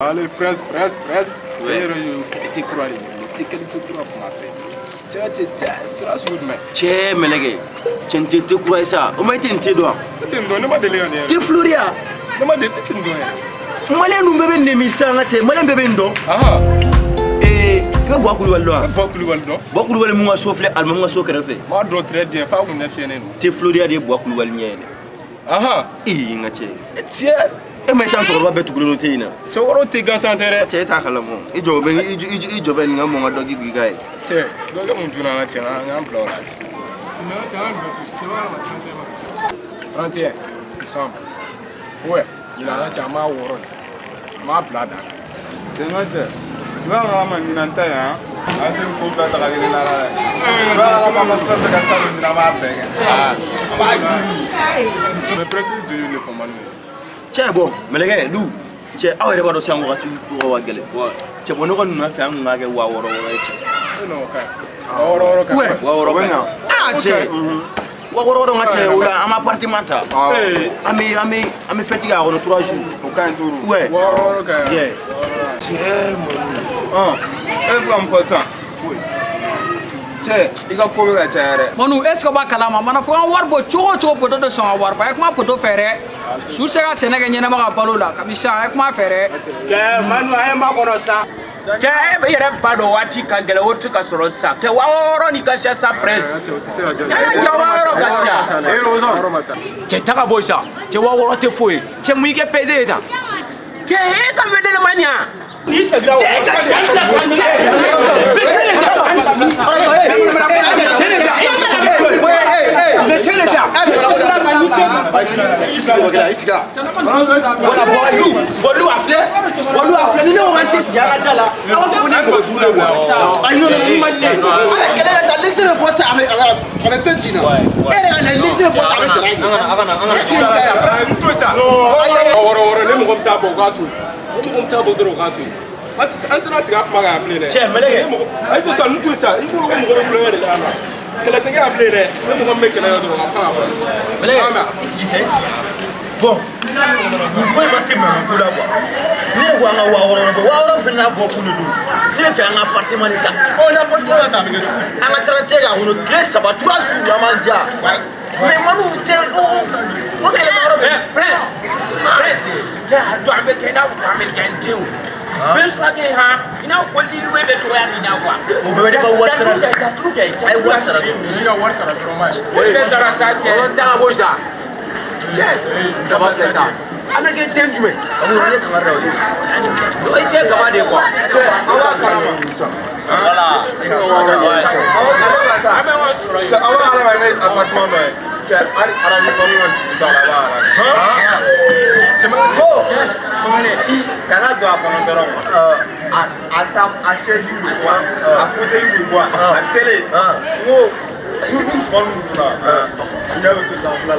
Allez, presse. Ça y est, tu crois, tu crois pour ma fête. Tu vas sur moi. Tiens, Melege, tu te crois ça? On m'a été un tédoin. Tu me donnes pas de léon. Tu Floria. Non, mais tu me donnes. Moi, nous bébé ne mis ça, moi, les bébés non. Ah. Et tu vas boire couloir. Boire couloir, moi, souffler, allemand, moi, souffler. Moi, je très bien. Faut qu'on ait fait. Tu Floria de boire couloir. Ah. Et tiens. E ma san chokoro ba betu gulo teina chokoro te gan santere che ta kala mo ijo ben ngam mo dogi gigai che doga mun juna na che ngam blora ti tinara che ngam betu che wa ma 31 décembre ouais il a dit ma woro ma blada dengaje wa ga ma minanta ya adin ko ba ta ga ni na la wa ga ma fa ga sa ni na ma bege mais presque de le formal. Tiens bon, Melege, nous, tiens, ah ouais, on s'est engagé tout au gale. Tiens bon, nous on a fait un ngage waworo non ok. Ouais, waworo ah tiens. Waworo ngate ola am appartementa. Ami fatigue à on 3 jours. Au kan tour. Ouais. Waworo ka. Yeah. Tiens mon. E fam ko sa. Che, iga ko be ga chaare. Manu est-ce que ba kalama mana fo an warbo chogo poto de son warba e kuma poto fere su se ga senega nyena ma balo la kabisa e kuma fere ke manu ay ma kono sa ke e yere bado wati ka gele wotu ka soro sa ke waworo ni ka sha sa press ya waworo ka sha E rozo. ke taka boisa ke waworo te foi ke mu ke pede ta ke e ka vede le mania ni se gra Antena siga kuma ga appeler. Tiens, Melege. Ay to sa ntu sa, ntu ko mo ko bleu de la. Kala te ga appeler, mo ko me kala do pa ba. Melege. Ici. Bon. Vous pouvez passer même pour la voir. Ni wa nga waworo fina bo kulu du. Ni fait un appartement de ta. On a pas de temps avec tout. Anga 30 ga wono grèce ça va 3 jours à manger. Mais manu o kele maro. press ya do ambe ke na ko american tiu ben so ke ha ina ko li we be to ya ni na kwa O bebe de ba watsara. Ai watsara. Ni ga war sara fromage. we be dara sa ke on ta boja yes da ba sa ana ke tenjume Abu ne kan rawo. sai ce gaba da kwa Awa karama. wala Ame wa sura. Che awa ala ne appartement me. Che ari ara ni so ni on ta la ba. Kana do akono dero. Ata a cheji ni kwa, a fauteuil ni kwa, a télé. Wo nous sommes là. Il y a tout ça là.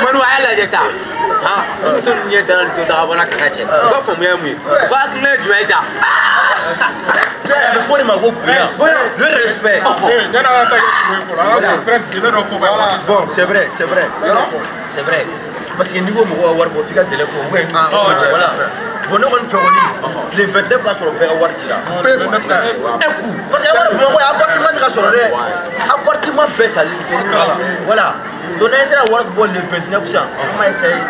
manu ala de sa ha so ni da so da bona ka che ba fo mu yamu ba kle juwe sa Il faut les marocs le respect. Bon, c'est vrai. C'est vrai. Parce que nous avons un téléphone. Voilà. Bon, nous avons les 29 là sur le père Wartira. Parce que appartement bête à l'île. Voilà. Donc, on essaie d'avoir les 29 cents. On va essayer.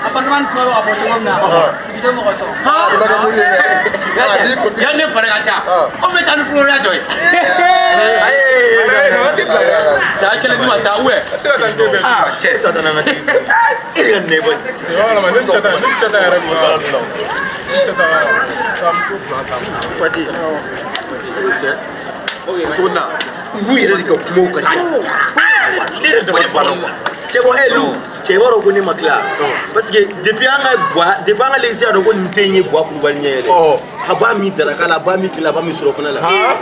apartment ko apartment na sibito mo ko so ya ne fara ta o me tan flora joy ta kele ni masa we che ça donne un il est né bon quoi dire tourna nous il est comme mo ka che bon elu che waro ko ni makla parce que depuis anga laisser do ko ntenye bois pour balnyere Aba mi darakala ba mi kila ba mi soro fana la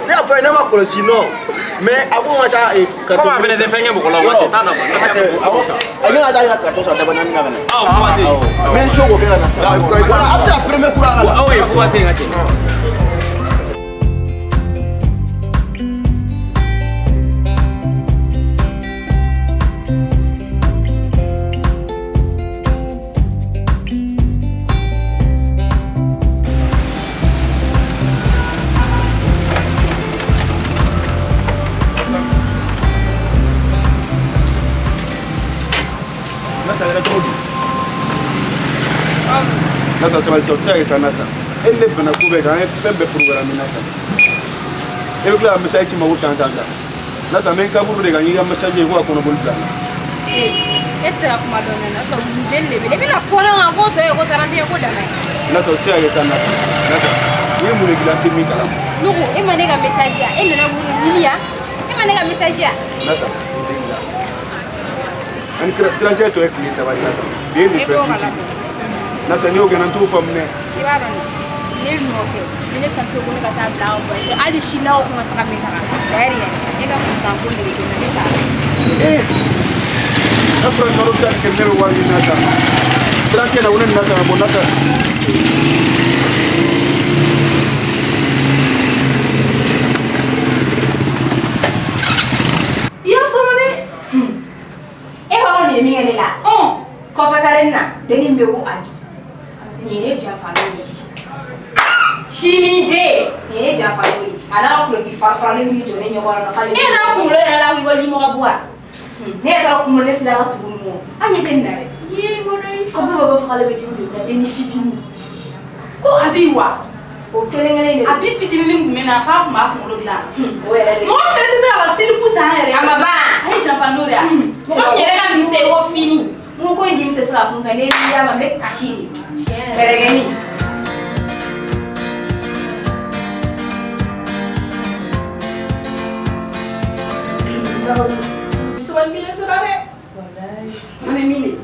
ne a fa ne ma kolo sino mais abo ngata e ka ko ma fene se fenge bu ko la wati ta na ba ayo ngata ya ta to sa da banana ngana mais so go fela na sa voilà après la première courant là oh e fuate ngati Nasa sabali sauti yake sana sana. Ende bana kubeka na pembe programu nasa. Ebe kula message ma wuta tanga. Nasa men ka buru de ga nyiga message ko akona bol plan. Etse akuma dona na to njelle bele bela fona nga ko to e ko tarante ko dana. Nasa sauti yake sana sana. Nasa ni mu regula timi kala. Nugu e mane ga message ya ene na buru niya. E mane ga message ya. Nasa. Ani tranje to e kli sabali nasa. Be ni pe. Nasa ni ogena tu famne. Ibaro ni ni mo ke. Ni kan so ko ni ka ta bla ko. Ali shina ko ma ta me ta. Dari e ga ko ta ko ni ke ni ta. Afro no ruta ke ne wa ni nasa. Tranje na unen nasa mo nasa. Iyo soro de. E ba ni mi ngene la. Ko fa karenna deni mewu adi. Ni ne jafani. Shimi de ni ne jafani. Ala ko ki farfara ni jone nyo wala kale. E na ko le la wi goli mo kabua. Ne ta ko mo le sila watu mo. Anye kenare. Ye mo dai ko baba fa kale be di na deni fitini. Ko abiwa. O kelengele ni. Abi fitini ni mena fa ma ko lo gla. O yere. Mo te te sa sili pusa yere. Amaba. Ai jafani ria. Mo nyere ga mi se o fini. Mo ko indi mte sala kun fa ne ya ma me kashini. Beregeni. Suwan dia surabe. Wallahi. Mana mini?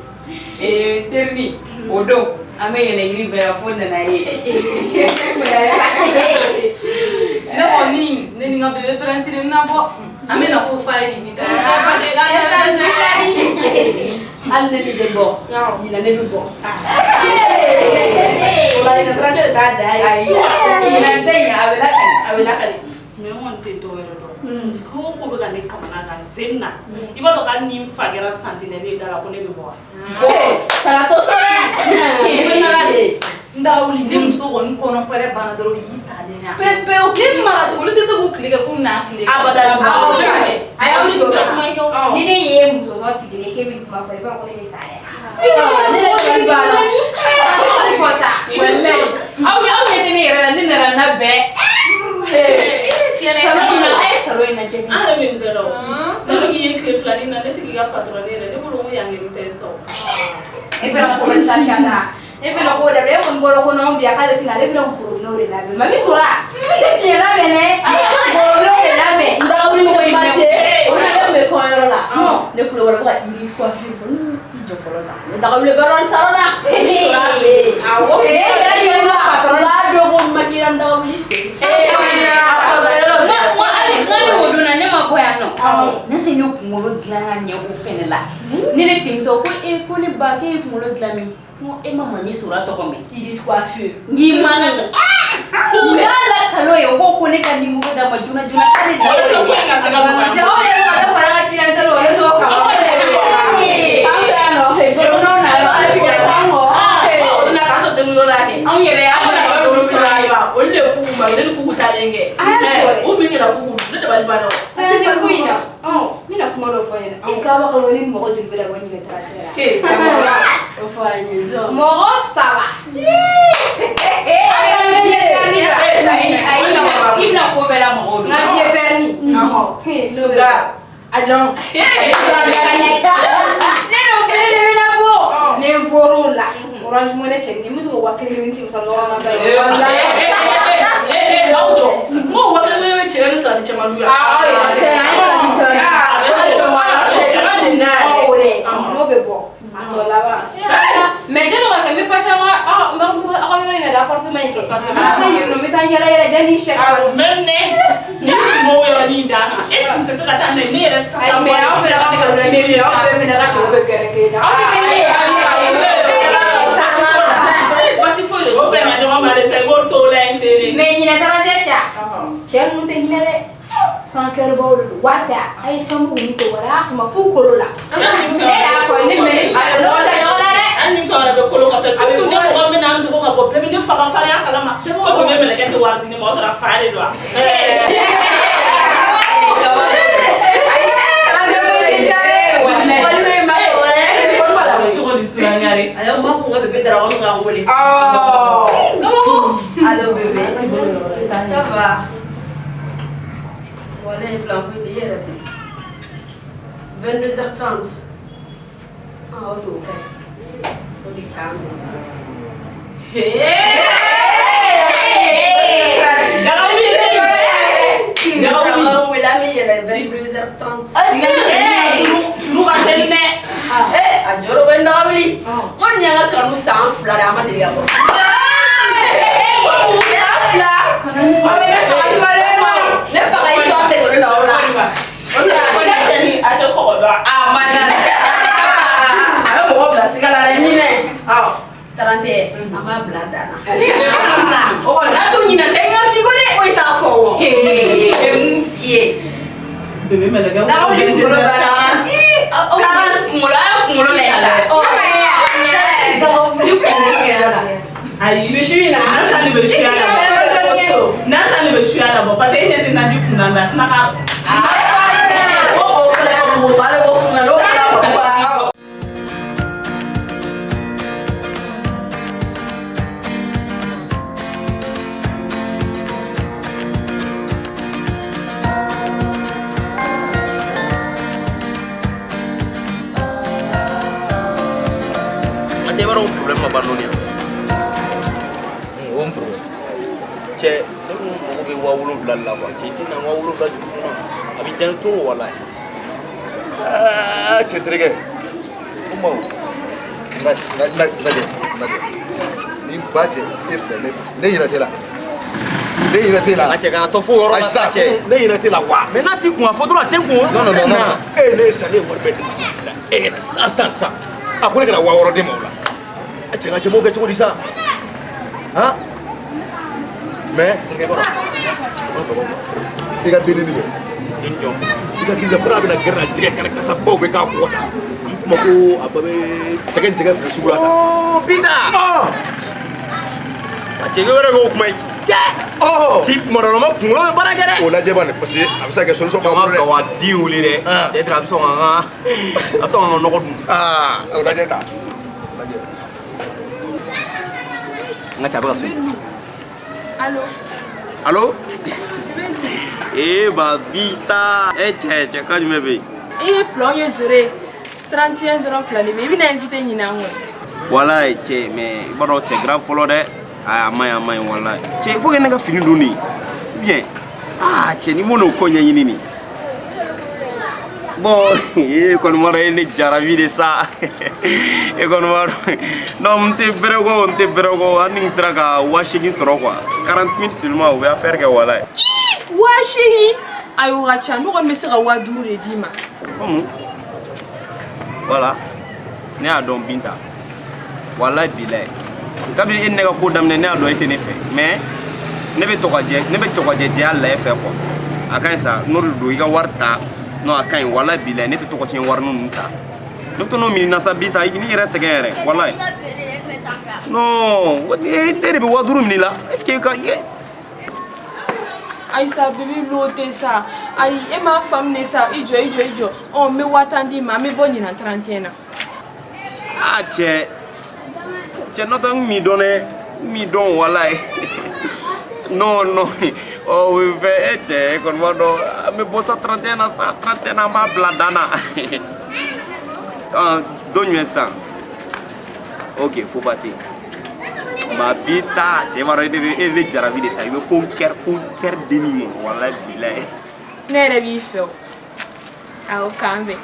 Terni. Odo. Ame yana yiri be afon na ye. Ne oni, ne ninga bebe pransire na bo. Ame na fo fairi ni ta. Ba je ga ta ni. Al ne de bo. Ni na ne bo. Wala ina traje ta dai. Ina tenya abela kan. Me mon te to wero do. Ko be ga ne kamana ga zenna. Iba do ga ni fagera sentinelle dala ko ne be bo. Kala to sore. Ni na de. Nda wuli ni muso woni kono fere bana doro yi sale na. Pepe o kin ma so wuli te so klike kun na klike. Abada ba. Aya wuli to. Ni ne ye muso so sigile ke bi ma fa ba ko ne be sale. Wallahi. Au ya ne era ni na be. Salona ay salona jeni. Ara min garo. Salona ye ke flani na ne tigi ga patronere ne bolo ya ngi teso. E fa ko sa shanda. E fa ko da be on bolo ko no biya kala tinga le bilo ko no re la be. Mami sura. E fi la be ne. Bolo no re la be. Nda uri ko imase. Ona le me ko yoro la. Ne kulo wala ba iris ko fi fo. Ijo fo la. Nda ko le baron salona. Mami sura be. Awo. E ya yo la patron la do ko makira nda ko bi. Nasa nyo kumulo glanga nya ko fenela nene timto ko e ko ne ba ke kumulo glami mo e mama mi sura to ko me Iris ko afu. ngi mana ngala kalo yo ko ne kan ni mo da ma juna kale da so ko ka saga ko Jawa ya ko da fara ka tiran talo ya so ka. Anta no he ko no na ko fa mo. Na ka so de mu la he. an yere ya Ana ko sura ba. O le ku ma le ku ta lenge. O bi ngela ku ne da bali ba no. Tanya ko ina. Mina kuma do fa ina. Iska ba ko ni mo ko jil bela wani metra. O fa ni jo. Mo sala. ibna ko bela mo odu Na die perni. Sugar. Adon. Ne no kere de bela bo. Ne borula. Orange mo ne chengi mu to wa kere ni tim sa no na ba. Laujo. Mo wa kere we chere ni sa ti chama duya. Ya, mo be bo. Atola ba. Me je no ka mi pasa wa, me ko l'appartement est fait. Ah, mais il me t'a yala Dani chef. Même ne. Ni mo yo ni da. E te se ka tan ne reste. Ai mais on fait la problème mais on peut venir à tu veux que là. Mais il n'a pas de ça. Tiens, nous te hinere. Sans cœur bol, wata. Ai femme ou ni to wala, sama fu korola. Era foi ni meri. Ani fa be kolo ka fe surtout ne ko me na ndu ko ko be ne fa ka fa ya kala ma ko be me le ke war ni mo tra fa re do Alors moi on va bébé de la ronde en volée. Oh. Allô bébé. Ça va. Voilà les plans pour hier. 22h30. Ah ok. Faut du calme. Non, mais là mais il est 22h30. Ajoro ben nawli mon nyanga kanu sanfla da ma de yabo sanfla ame ne fa ni mare ne fa ga iso de go na ola ona chani ato ko do mana ame mo bla sigala re ni ne tarante ama bla dana o na to ni na tenga figure o ita fo fie bébé me le gars na o ni ko ba problema banonia on problème che ne ko be wa wulu blalla ba che tina wa wulu blalla dum abi jan to wala che trege umo na ni bache ifle ne yina tela ne yina tela ache kana to fo yoro na che ne yina tela wa mais na ti kun afo dro atenku non ne sale warbe sa akure kana wa woro de mawla ache mo ga choko disa ha mais trege bora diga dini ni dinjo diga diga fra bina gerra jige kana kasa baw be ka ko ta kuma ko ababe jige fra sugula ta oh bida ache gore go kuma che tip moro ma kulo bara gere o la jebane parce que abisa ke solution ma ko wa diuli de peut-être abso nga no ko o la jeta nga chaba so Allô? Allô? Eh babita, che quand tu me veux. Eh plan yezore 31 de plan mais il invité ni na ngwe. Voilà, che mais bon c'est grave follow de ah mai voilà. Che il faut que nga fini doni. Bien. Ah, che ni mono ko nya ni. Bon, kon mora ene jarabi de ça. E kon mora. Non, m'te brego, aning sraka washing soro quoi. 40 minutes seulement on va faire que voilà. Washing ayo gacha no kon mesera wa dure dima. Comment? Voilà. Ne a don binta. Wallahi bilay. Kabili enne ga ko damne ne a do ite ne fe. Mais ne be to ka je Allah e fe quoi. Akan sa no do iga warta. No akan wallahi bilay ne to ko chen war nun ta. Donc no mi na sabita igini reste gere wallahi. Non, e dere be waduru mi la. Est-ce que ka Aïssa bébé loté ça. Aïe et ma femme ne ça ijo. On me watandi ma me boni na 31 ans. Ah che no mi don wallahi. Non. Oh oui che kon modo me bossa 31 ans ma bladana. Donne-moi ça. Ok, faut battre. Ma bita, tu vas regarder jarabi de ça. Il me faut un cœur demi. Voilà, bilay. Nere bi feo. Ao kambe.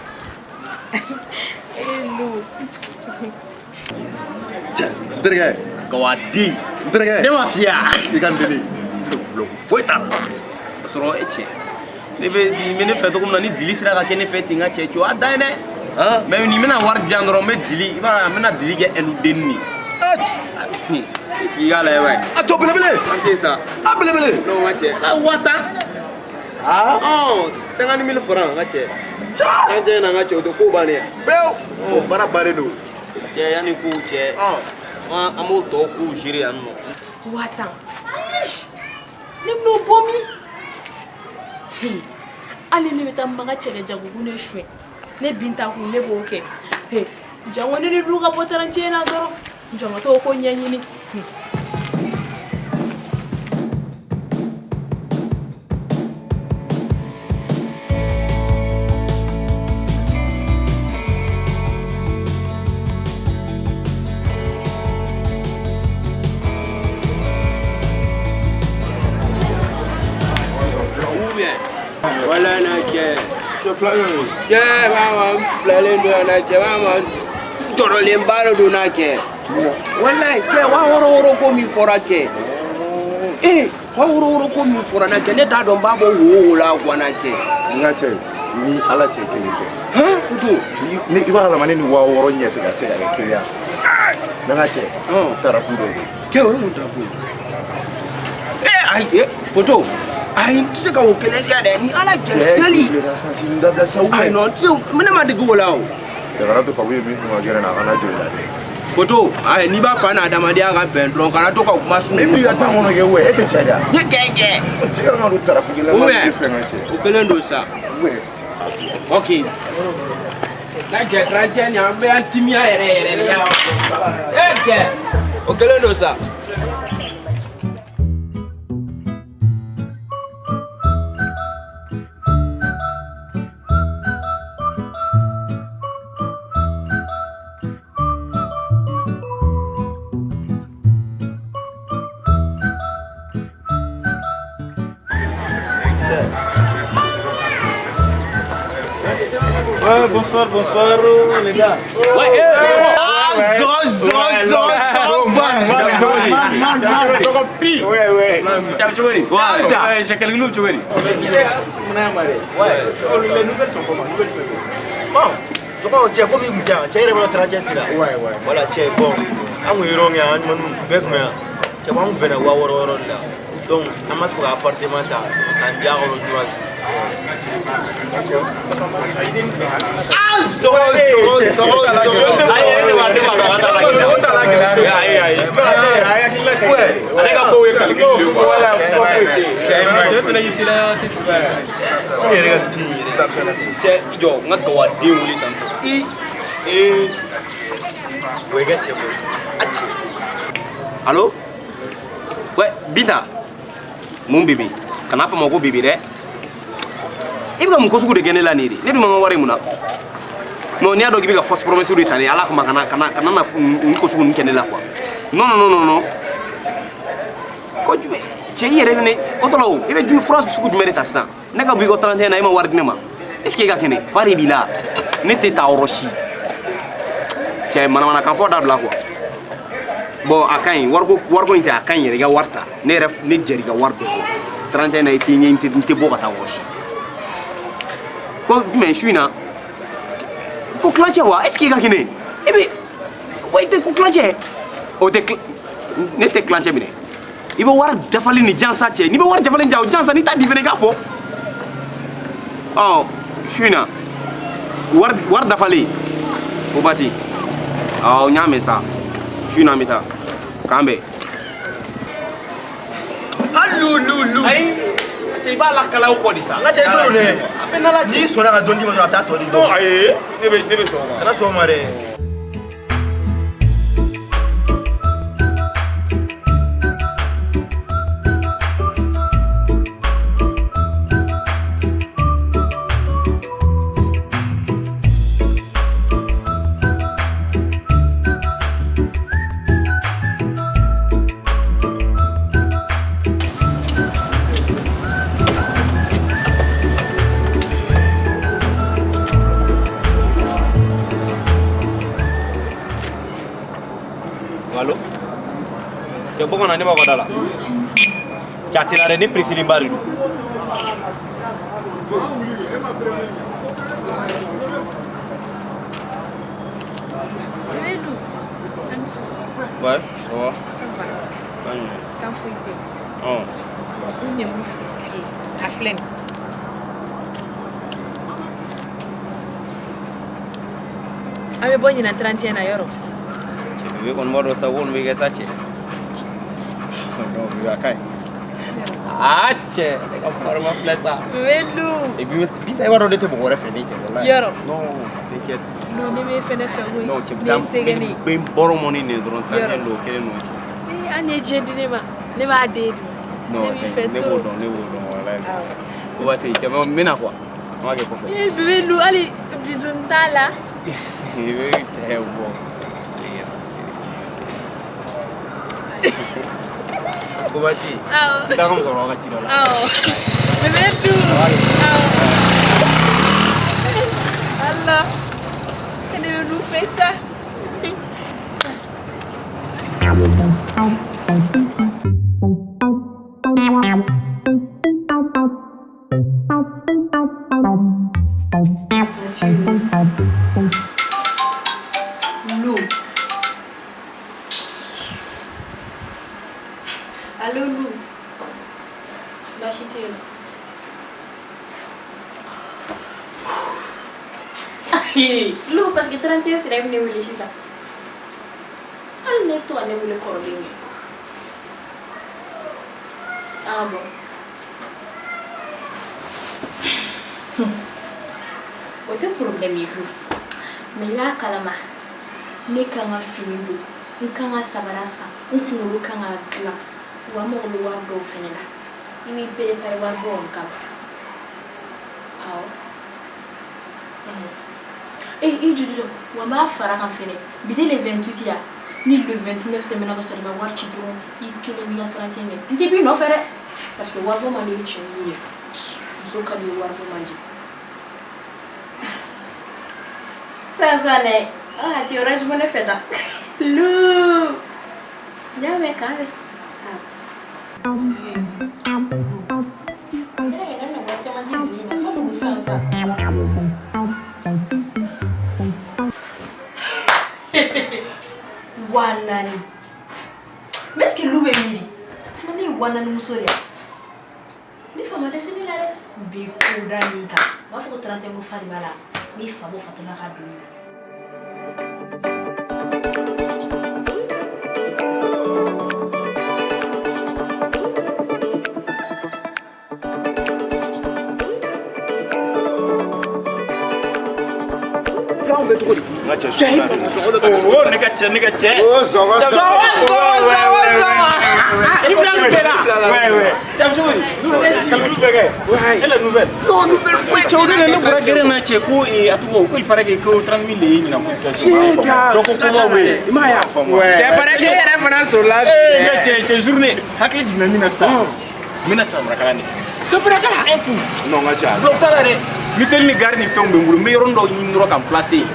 Elu. Derge. Gawadi. Ndrege. Ne ma fiya. I ka ndeli. Lo foi ta. Sɔrɔ e cɛ. Ne bɛ ne fɛ cogo min na ni dili sera ka kɛ ne fɛ ten n ka cɛ co a da ye dɛ. Mais ni bɛna wari di yan dɔrɔn n bɛ dili i b'a ye n bɛna dili kɛ ɛlu denni. Est-ce qu'il y a là ouais. A to belebele. C'est ça. A belebele. Non ma cɛ. La wata. Oh 50 000 francs n ka cɛ. An cɛ na n ka cɛ o tɛ ko bannen ye. Pewu. O baara bannen don. Cɛ yanni kow cɛ. An b'o tɔ kow gérer yan nɔ. Watan. Ne bɛn'o bɔ min? Hali ne bɛ taa maga cɛkɛ jagogun ne suɲɛ. Ne Binta kun ne b'o kɛ. Jango ne ni Lu ka bɔ tarantiye na dɔrɔn. Jɔn ka t'o ko ɲɛɲini. Voilà na cɛ. Cɛ b'a ma bilalen don na cɛ b'a ma jɔrɔlenba de don na cɛ. Walayi cɛ wa wɔɔrɔ ko min fɔra cɛ. Wa wɔɔrɔ ko min fɔra na cɛ ne t'a dɔn n b'a bɔ wo la quoi na cɛ. N ka cɛ ni Ala cɛ kelen tɛ. Kutu. Ni i b'a kalama ne ni 6000 ɲɛ tɛ ka se ka kɛ kelen ye. Ne ka cɛ. Taraku dɔ don. Cɛ o ye mun taraku ye? Ayi Poto. Ayi n tɛ se ka o kelen kɛ dɛ ni Ala cɛ seli. Ayi non n tɛ se ne ma dege o la o. Jamana to fabu ye min fɔ ka gɛrɛ na a kana jɔ i la dɛ. Poto ayi n'i b'a fɛ n'adamadenya ka bɛn dɔrɔn kana to ka kuma sun. E b'i ka temps kɔnɔ kɛ wɛ e tɛ cɛ da. N ye kɛ. Cɛ ka kan ka don taraku kelen na i fɛ n ka cɛ. O kelen don sa. Ok. Na cɛ tilancɛ ni an bɛ an timiya yɛrɛ de ya. Cɛ o kelen don sa. Bonsoir les gars. J'ai quelques loups, tu vois. Bon, cɛ komi kun jan cɛ yɛrɛ bɛ trajet sira voilà cɛ bon an kun yɔrɔ min an ɲuman bɛɛ kun yan cɛ an kun bɛnna 6000 de la donc an ma fɛ ka appartement ta k'an diya kɔnɔ droit Allô? Ouais, Binta. Mon bébé. Kana fa mako bébé dɛ. I bɛ ka mun ko sugu de kɛ ne la nin de? Ne dun ma n ka wari mun na? Non, n'i y'a dɔn k'i bɛ ka fausse promesse de tali Ala kama kana na nin ko sugu nin kɛ ne la quoi. Non. Ko jumɛn? Cɛ i yɛrɛ fɛnɛ o tɔ la o i bɛ jumɛn fura sugu jumɛn de ta sisan? Ne ka bɔ i ko 31 na i ma wari di ne ma. Est-ce que i ka kɛnɛ? Fa de b'i la. Ne tɛ taa yɔrɔ si. Cɛ manamanakan fɔ dabila quoi. Bon a ka ɲi wariko in tɛ a ka ɲi yɛrɛ i ka wari ta. Ne jɛra i ka wari bɛɛ kɔ. 31 na i tɛ ɲɛ n tɛ bɔ ka taa yɔrɔ si. Ko jumɛn su in na ko tilancɛ wa est-ce que i ka kɛnɛ? I bɛ ko i tɛ ko tilancɛ? O tɛ ne tɛ tilancɛ minɛ. I bɛ wari dafalen ni jansa cɛ. N'i bɛ wari dafalen ja o jansa n'i t'a di fɛnɛ i k'a fɔ. Su in na wari dafalen o ba ten. N y'a mɛn sa. Su in na an bɛ taa k'an bɛn. Lu. Ayi cɛ i b'a lakala o kɔ de sa. N ka cɛ i t'o dɔn dɛ. A bɛ n'Ala cɛ. N'i sɔnna ka dɔn di ma sɔrɔ a t'a tɔ di dɔn. Non, ayi, ne bɛ sɔn o ma. Kana sɔn o ma dɛ. C'est bon, on a pas là. Tu as des prix de baril. Ouais, ça va. Ça va. Quand faut y Oh. on est beaucoup fier. À flemme. Ame bonyi na 31 na euro. Bebe kon modo sa won mi ga sache. No, mi ga kai. Ache, ka forma plaza. Velu. E bi ta waro de te bo refe ni te wallahi. Yoro. No, t'inquiète. No ne me fene fe wo. No, tu tam ben boro moni ne dron 31 lo kele no chi. Ti ane jendi ne ma de. No, ne wo don wallahi. Ko ba te chama mina kwa. Ma ke ko fe. Eh Velu ali bizuntala. Ibe te bo. Kubati. Kita kamu sama orang kecil lah. Bebedu. Allah. Ini dulu Faisa. Lu. Allô Lou. Bachitelo. Lou parce que 31 c'est la minute où c'est ça. Elle n'est pas allée où le corps de lui. Ah bon. Autre problème est Lou. Mais là kalama. Ne kanga finido. Nkanga sabarasa. Nkunu kanga gla. Wa mo lo wa do fenela ni bele pare wa bo on kam aw juju wa ma fara kan fene bide le 28 ya ni le 29 te mena ko sori ma war ci do I kele mi 31 nti bi no fere parce que wa bo ma le ci ni so ka li wa bo manji ça ne ti orange mo ne feta lu nyame kare Wanani. Mais que Lou est miri. Nani wanani musoria. Ni fama de sini la de. Bi ko dani ka. Ma fo 31 ko fali bala. Ni famo fatuna ha du. Oh, nigga che. Oh, ça va. Il me l'a fait là. Ouais. T'as joué. Elle la nouvelle. Non, nouvelle. Tu as donné le bras guérir na che ko et à tout ko il paraît que 30 000 et na ko. Donc comment ouais. Maya. Ouais. Tu paraît que elle est sur la. Eh, che journée. Hakli du mina ça. Mina ça mrakani. So brakala un coup. Non, ngacha. Donc t'as là. Michel ni garni fait un bengulu mais rondo ni ro kan placer.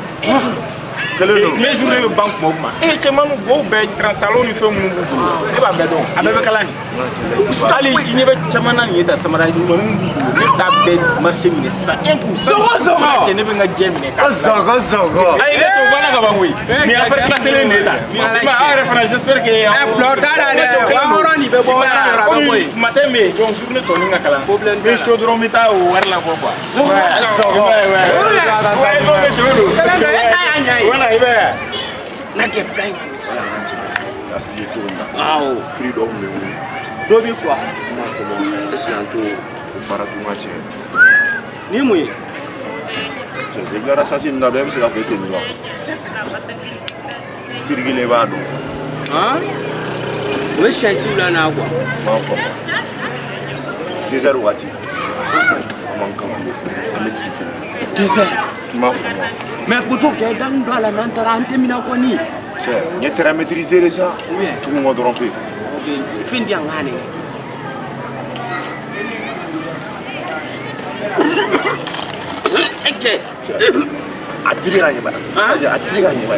Les journées de banque mouvement. Et c'est même beau ben 30 talons ni fait mon boulot. Et ba bedon. Abe kalani. Ali il n'y avait chamana ni eta samara ni mon boulot. Ta ben marché ni ça. Un coup. Ça. Je ne veux pas geminer. Ça. Aïe, tu vas là bas oui. Mais après classer les neta. Ma référence j'espère que matin mais donc journée tourner na kala. Mais chaudron meta ou la quoi. Voilà, il va. N'a que plein. La vie est tournée. Ah, oh. Freedom, Dobi quoi? est-ce qu'il y a un tour au Paratumatier? Ni mouillé. C'est que l'assassin n'a pas fait que nous. Tirgi les vado. Hein? Oui, je suis ici là, na quoi? Ma femme. Déservatif. Manquant. Désert. Ma femme. Mais pour tout, il y a dans la mentalité, mina quoi ni? C'est, il y a maîtriser ça. Oui. Tout le monde trompé. Fin bien gagné. Ok. Attirer gagné ba. Attirer gagné ba.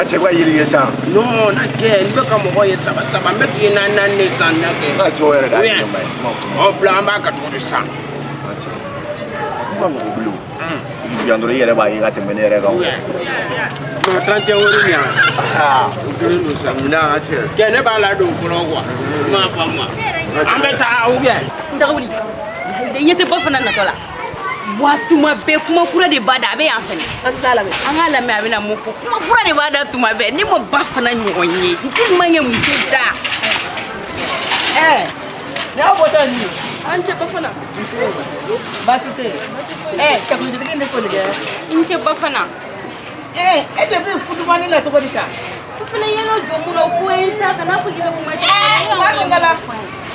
Nga cɛ ka yiri ye san. Non, na kɛ n bɛ ka mɔgɔ ye saba n bɛ k'i naani de san na kɛ. Nga cɛ o yɛrɛ da ɲɛ ma ye. Ɔ bila an b'a ka cogo de san. Kuma mɔgɔ bolo. Yan dɔrɔn i yɛrɛ b'a ye ka tɛmɛ ne yɛrɛ kan. Non, 31 wari min yan. O kelen don sa. Minɛ an ka cɛ. Kɛ ne b'a ladon fɔlɔ quoi. I m'a faamu wa? An bɛ taa ou bien. N taga wuli. I ɲɛ tɛ ba fana natɔ la. Wa tuma bɛɛ kuma kura de b'a da a bɛ yan fɛnɛ. An t'a lamɛn. An k'a lamɛn a bɛna mun fɔ. Kuma kura de b'a da tuma bɛɛ. Ni ma ba fana ɲɔgɔn ye n tɛ man kɛ muso da. Ni aw bɔtɔ nin ye. An cɛ ba fana. Baasi tɛ yen. Cɛkulisitigi ne foli kɛ. N cɛ ba fana. E de bɛ futumani la cogo di ta? O fana yɛlɛ jɔ mun na o fɔ ye sa kana fɔ k'i bɛ kuma cɛ. N'a dun kɛla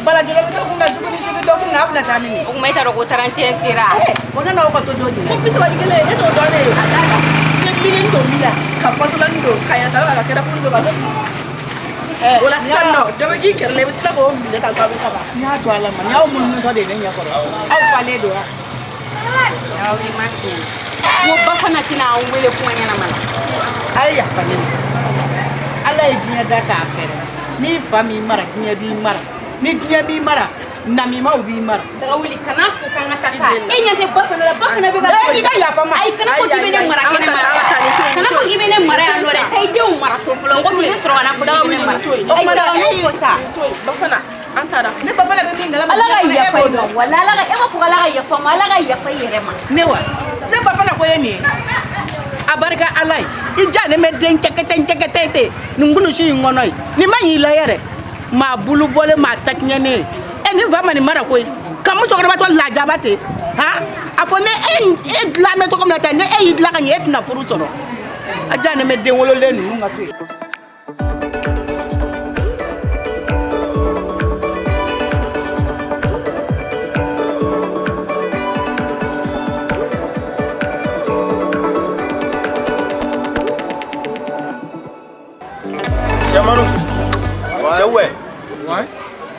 balajɔlɔ bɛ to kun na dumuni si bɛ dɔ kun na a bɛna taa min ye. O kuma e t'a dɔn ko 31 sera. O nana aw ka so dɔ ɲini. Ko 31 e t'o dɔn ne ye. A t'a dɔn. Ne miiri don min na ka pantoloni don ka yan ta ka kɛra furu don ka o la sisan nɔ dɔ bɛ k'i kɛrɛla i bɛ sila k'o minɛ tan tɔ a bɛ kaba. N y'a to a la ma n y'aw munumunu de ye ne ɲɛkɔrɔ aw falen don wa. Aw ni ma fi. Ko ba fana tɛna an wele kuma ɲɛnama la. A ye yafa ne ma. Ala ye diɲɛ da k'a fɛrɛ n'i fa m'i mara diɲɛ b'i mara ni diɲɛ b'i mara namimaw b'i mara. Daga wuli kana fo k'an ka taa sa. E ɲɛ tɛ ba fana la ba fana bɛ ka. I ka yafa n ma. Ayi kana fɔ k'i bɛ ne mara kɛnɛma. Kana fɔ k'i bɛ ne mara yan nɔ dɛ. Taa i denw mara so fɔlɔ. Ko f'i bɛ sɔrɔ ka na fɔ k'i bɛ ne mara. Ayi daga wuli fo sa. Ba fana an taara. Ne ba fana bɛ min galama. Ala ka yafa i ma wala Ala ka e ma fɔ Ala ka yafa ma Ala ka yafa i yɛrɛ ma. Ne wa ne ba fana ko ye nin ye. A barika Ala ye i ja ne bɛ den cɛkɛtɛ ten nin kulusi in kɔnɔ ye nin ma ɲi i la yɛrɛ maa bulu bɔlen maa takiɲɛ ne ye ni fa ma nin mara koyi ka musokɔrɔbatɔ lajaba ten han a fɔ ne e dilan bɛ cogo min na tan ne e y'i dilan ka ɲɛ e tɛna furu sɔrɔ a ja ne bɛ den wololen ninnu ka to yen.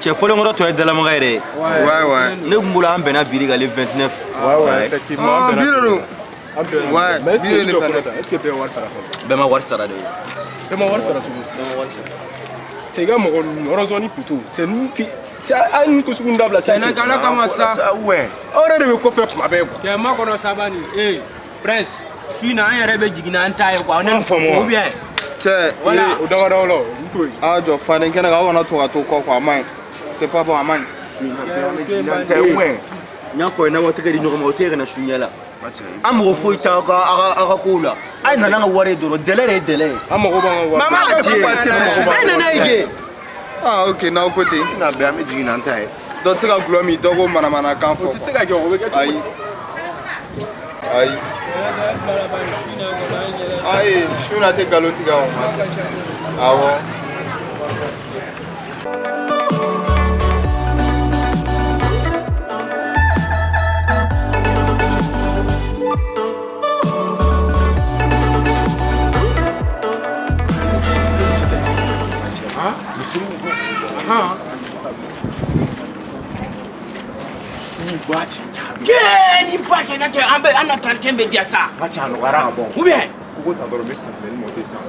Cɛ fɔlen kɔrɔ tɔ ye dalamaga yɛrɛ ye. Ne kun bolo an bɛnna biri kan le 29. Effectivement. Biro don. Ouais, mais est-ce que le 29 est-ce que bɛɛ wari sara fɔlɔ? Bɛɛ ma wari sara de. Bɛɛ ma wari sara tugun. Bɛɛ ma wari sara. C'est i ka mɔgɔ hɔrɔnzɔni puto. C'est nous ti hali ni ko sugu n dabila sa. Sɛnɛ kana kama sa. Ouais. Aw yɛrɛ de bɛ kɔfɛ tuma bɛɛ quoi. Kɛ ma kɔnɔ sabani. Prince. Su in na an yɛrɛ bɛ jigin an ta ye quoi. An faamu. Ou bien. Cɛ o dagadagaw la n t'o ye. Aw jɔ faden kɛnɛ kan aw kana to ka to kɔ quoi a man ɲi. C'est pas bon a man ɲi. N y'a fɔ ye n'a waati kɛ di ɲɔgɔn ma o tɛ kana su ɲɛ la. An mɔgɔ foyi t'a ka kow la. A ye nana an ka wari dɔrɔn dɛlɛ de ye dɛlɛ ye. An mago b'an ka wari. Mama ka ci. A ye nana ye kɛ. Ah ok n'aw ko ten. Na bɛn an bɛ jigin n'an ta ye. Dɔ tɛ se ka gulɔ min dɔ ko manamanakan fɔ. O tɛ se ka kɛ o bɛ kɛ cogo di? Ayi. Ayi su na tɛ nkalon tigɛ o ma. Awɔ. Ni ba kɛnɛ kɛ an na 31 bɛ diya sa. N ka ca nɔgɔyara ka bɔ. Ou bien. Ko ta dɔrɔn n bɛ san ni mɔtɛ san.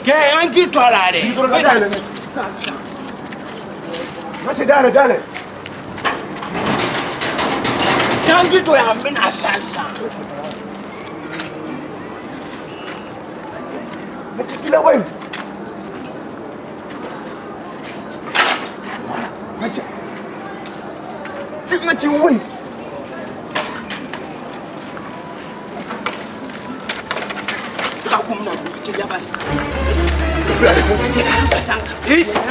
Kɛ an k'i to a la dɛ. N ka cɛ dayɛlɛ. An k'i to yan an bɛ na san san. N ka cɛ kila wai. N ka cɛ. N ka cɛ wai.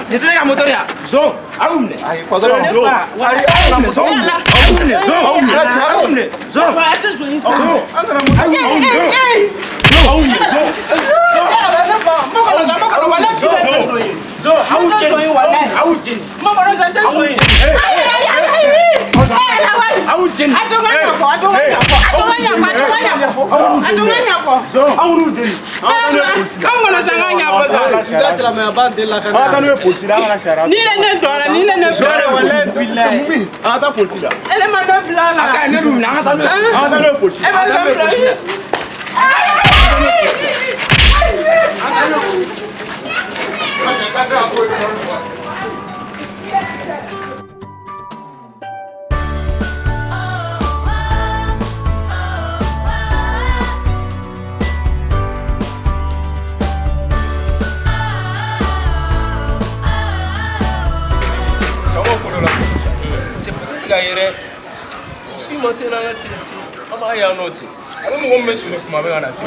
Ni tɛ ka moteur ya? Zon, aw minɛ. Ayi, patron. Zon. Ayi, zon. Aw minɛ, zon. Aw minɛ. Aw minɛ. Zon. A tɛ zon in sa. Zon. Aw minɛ, zon. Aw minɛ, zon. Zon, aw jeni. Aw jeni. Aw jeni. Aw n'u jeni. An kana san ka ɲɛfɔ sa. I ka silamɛya ban tɛ lakana. An ka taa n'u ye polisi la an kana sariya. Ni ne dɔra ni ne bila walayi bilayi. An ka taa polisi la. Ele ma dɔ bila a la. A ka ɲi ne dun minɛ an ka taa n'u ye. An ka taa n'u ye polisi. E bɛ dɔ bila. Yere imate na ngati ama ya noti ale mo ngome sule kuma be ngana ti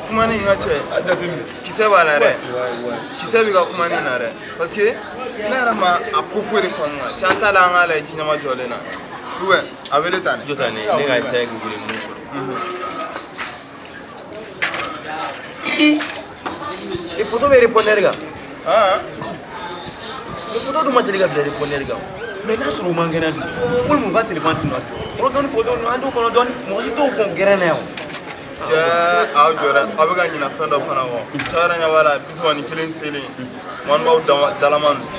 kuma ni ngache ajati kise bana re kise bi ga kuma ni na re parce que na rama akufuri famwa chanta la ngala ji nyama jole na duwe avele tane jotane ne ga sai gugure muso e poto be répondre ga e poto do materi ga be répondre ga mais n'a sɔrɔ o man kɛnɛ dun wali mun ka téléphone tɛ nɔ o dɔnni poteau ninnu an t'o kɔnɔ dɔɔni mɔgɔ si t'o kɔn gɛrɛ na yan cɛ aw jɔra aw bɛ ka ɲina fɛn dɔ fana kɔ cɛ yɛrɛ ɲɛ b'a la bisimani kelen selen manubaw dalaman don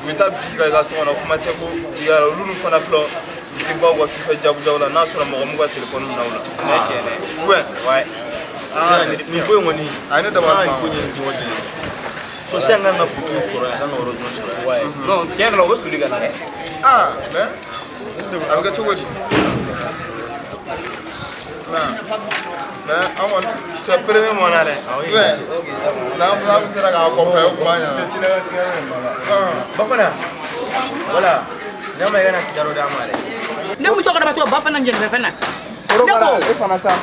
u bɛ taa bi ka i ka so kɔnɔ kuma tɛ ko i y'a la olu nun fana filɛ u tɛ bɔ u ka sufɛ jagojago la n'a sɔrɔ mɔgɔ m'u ka téléphone minɛ u la nin ko in kɔni a ye ne dabali ban ko ɲɛ ti wali so sisan kan ka poteau sɔrɔ yan kan ka horizon sɔrɔ non tiɲɛ yɛrɛ la o bɛ soli ka na dɛ mais a bɛ kɛ cogo di mais an kɔni cɛ premier mɔn na dɛ n'an sera k'a kɔfɛ o kuma ɲa Bafana wala n'a ma i kana tigaro d'a ma dɛ ne musokɔrɔba to Bafana jɛnɛbɛ fana ne ko e fana sa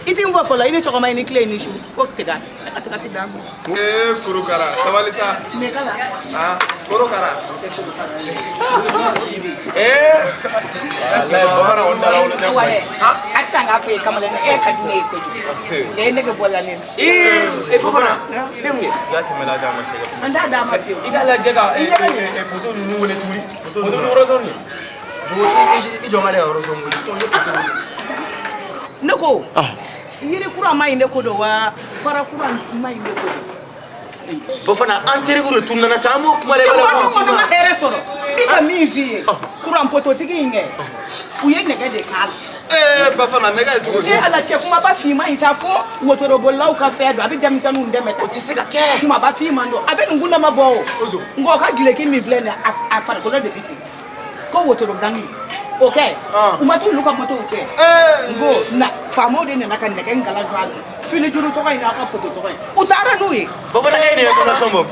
i t'i fɔ fɔlɔ i ni sɔgɔma i ni tile i ni su fo tiga ne ka tiga ti d'a ma korokara sabali sa korokara bafana on dala wala wa dɛ a tɛ taa n k'a fɔ e kamalen e ka di ne ye kojugu e nege bɔla ne na Bafana ne mun ye tiga tɛmɛla d'a ma sɛgɛ an t'a d'a ma fiyewu i t'a lajɛ ka poteau ninnu wele tuguni poteau ni horizon ni i jɔ n ka ne ka horizon wele sinon ne poteau wele ne ko yiri kura ma ɲi ne ko don wa fara kura ma ɲi ne ko don Bafana an teriw de tun nana sa an b'o kuma de bala ko kɔnɔ ma hɛrɛ sɔrɔ i ka min f'i ye kuran pototigi in kɛ u ye nɛgɛ de k'a la Bafana nɛgɛ ye cogo di e ala cɛ kumaba finman in sa fo wotorobolilaw ka fɛn don a bɛ denmisɛnninw dɛmɛ ta o tɛ se ka kɛ kumaba finman don a bɛ nin kundama bɔ o nka o ka gileki min filɛ nin ye a farikolo de bɛ ten ko wotoro gangi o kɛ u ma t'olu ka motow cɛ n ko na faamaw de nana ka nɛgɛ ngala jɔ a la fili juru tɔgɔ in n'a ka poto tɔgɔ in u taara n'u ye Bafana e ni information bɔ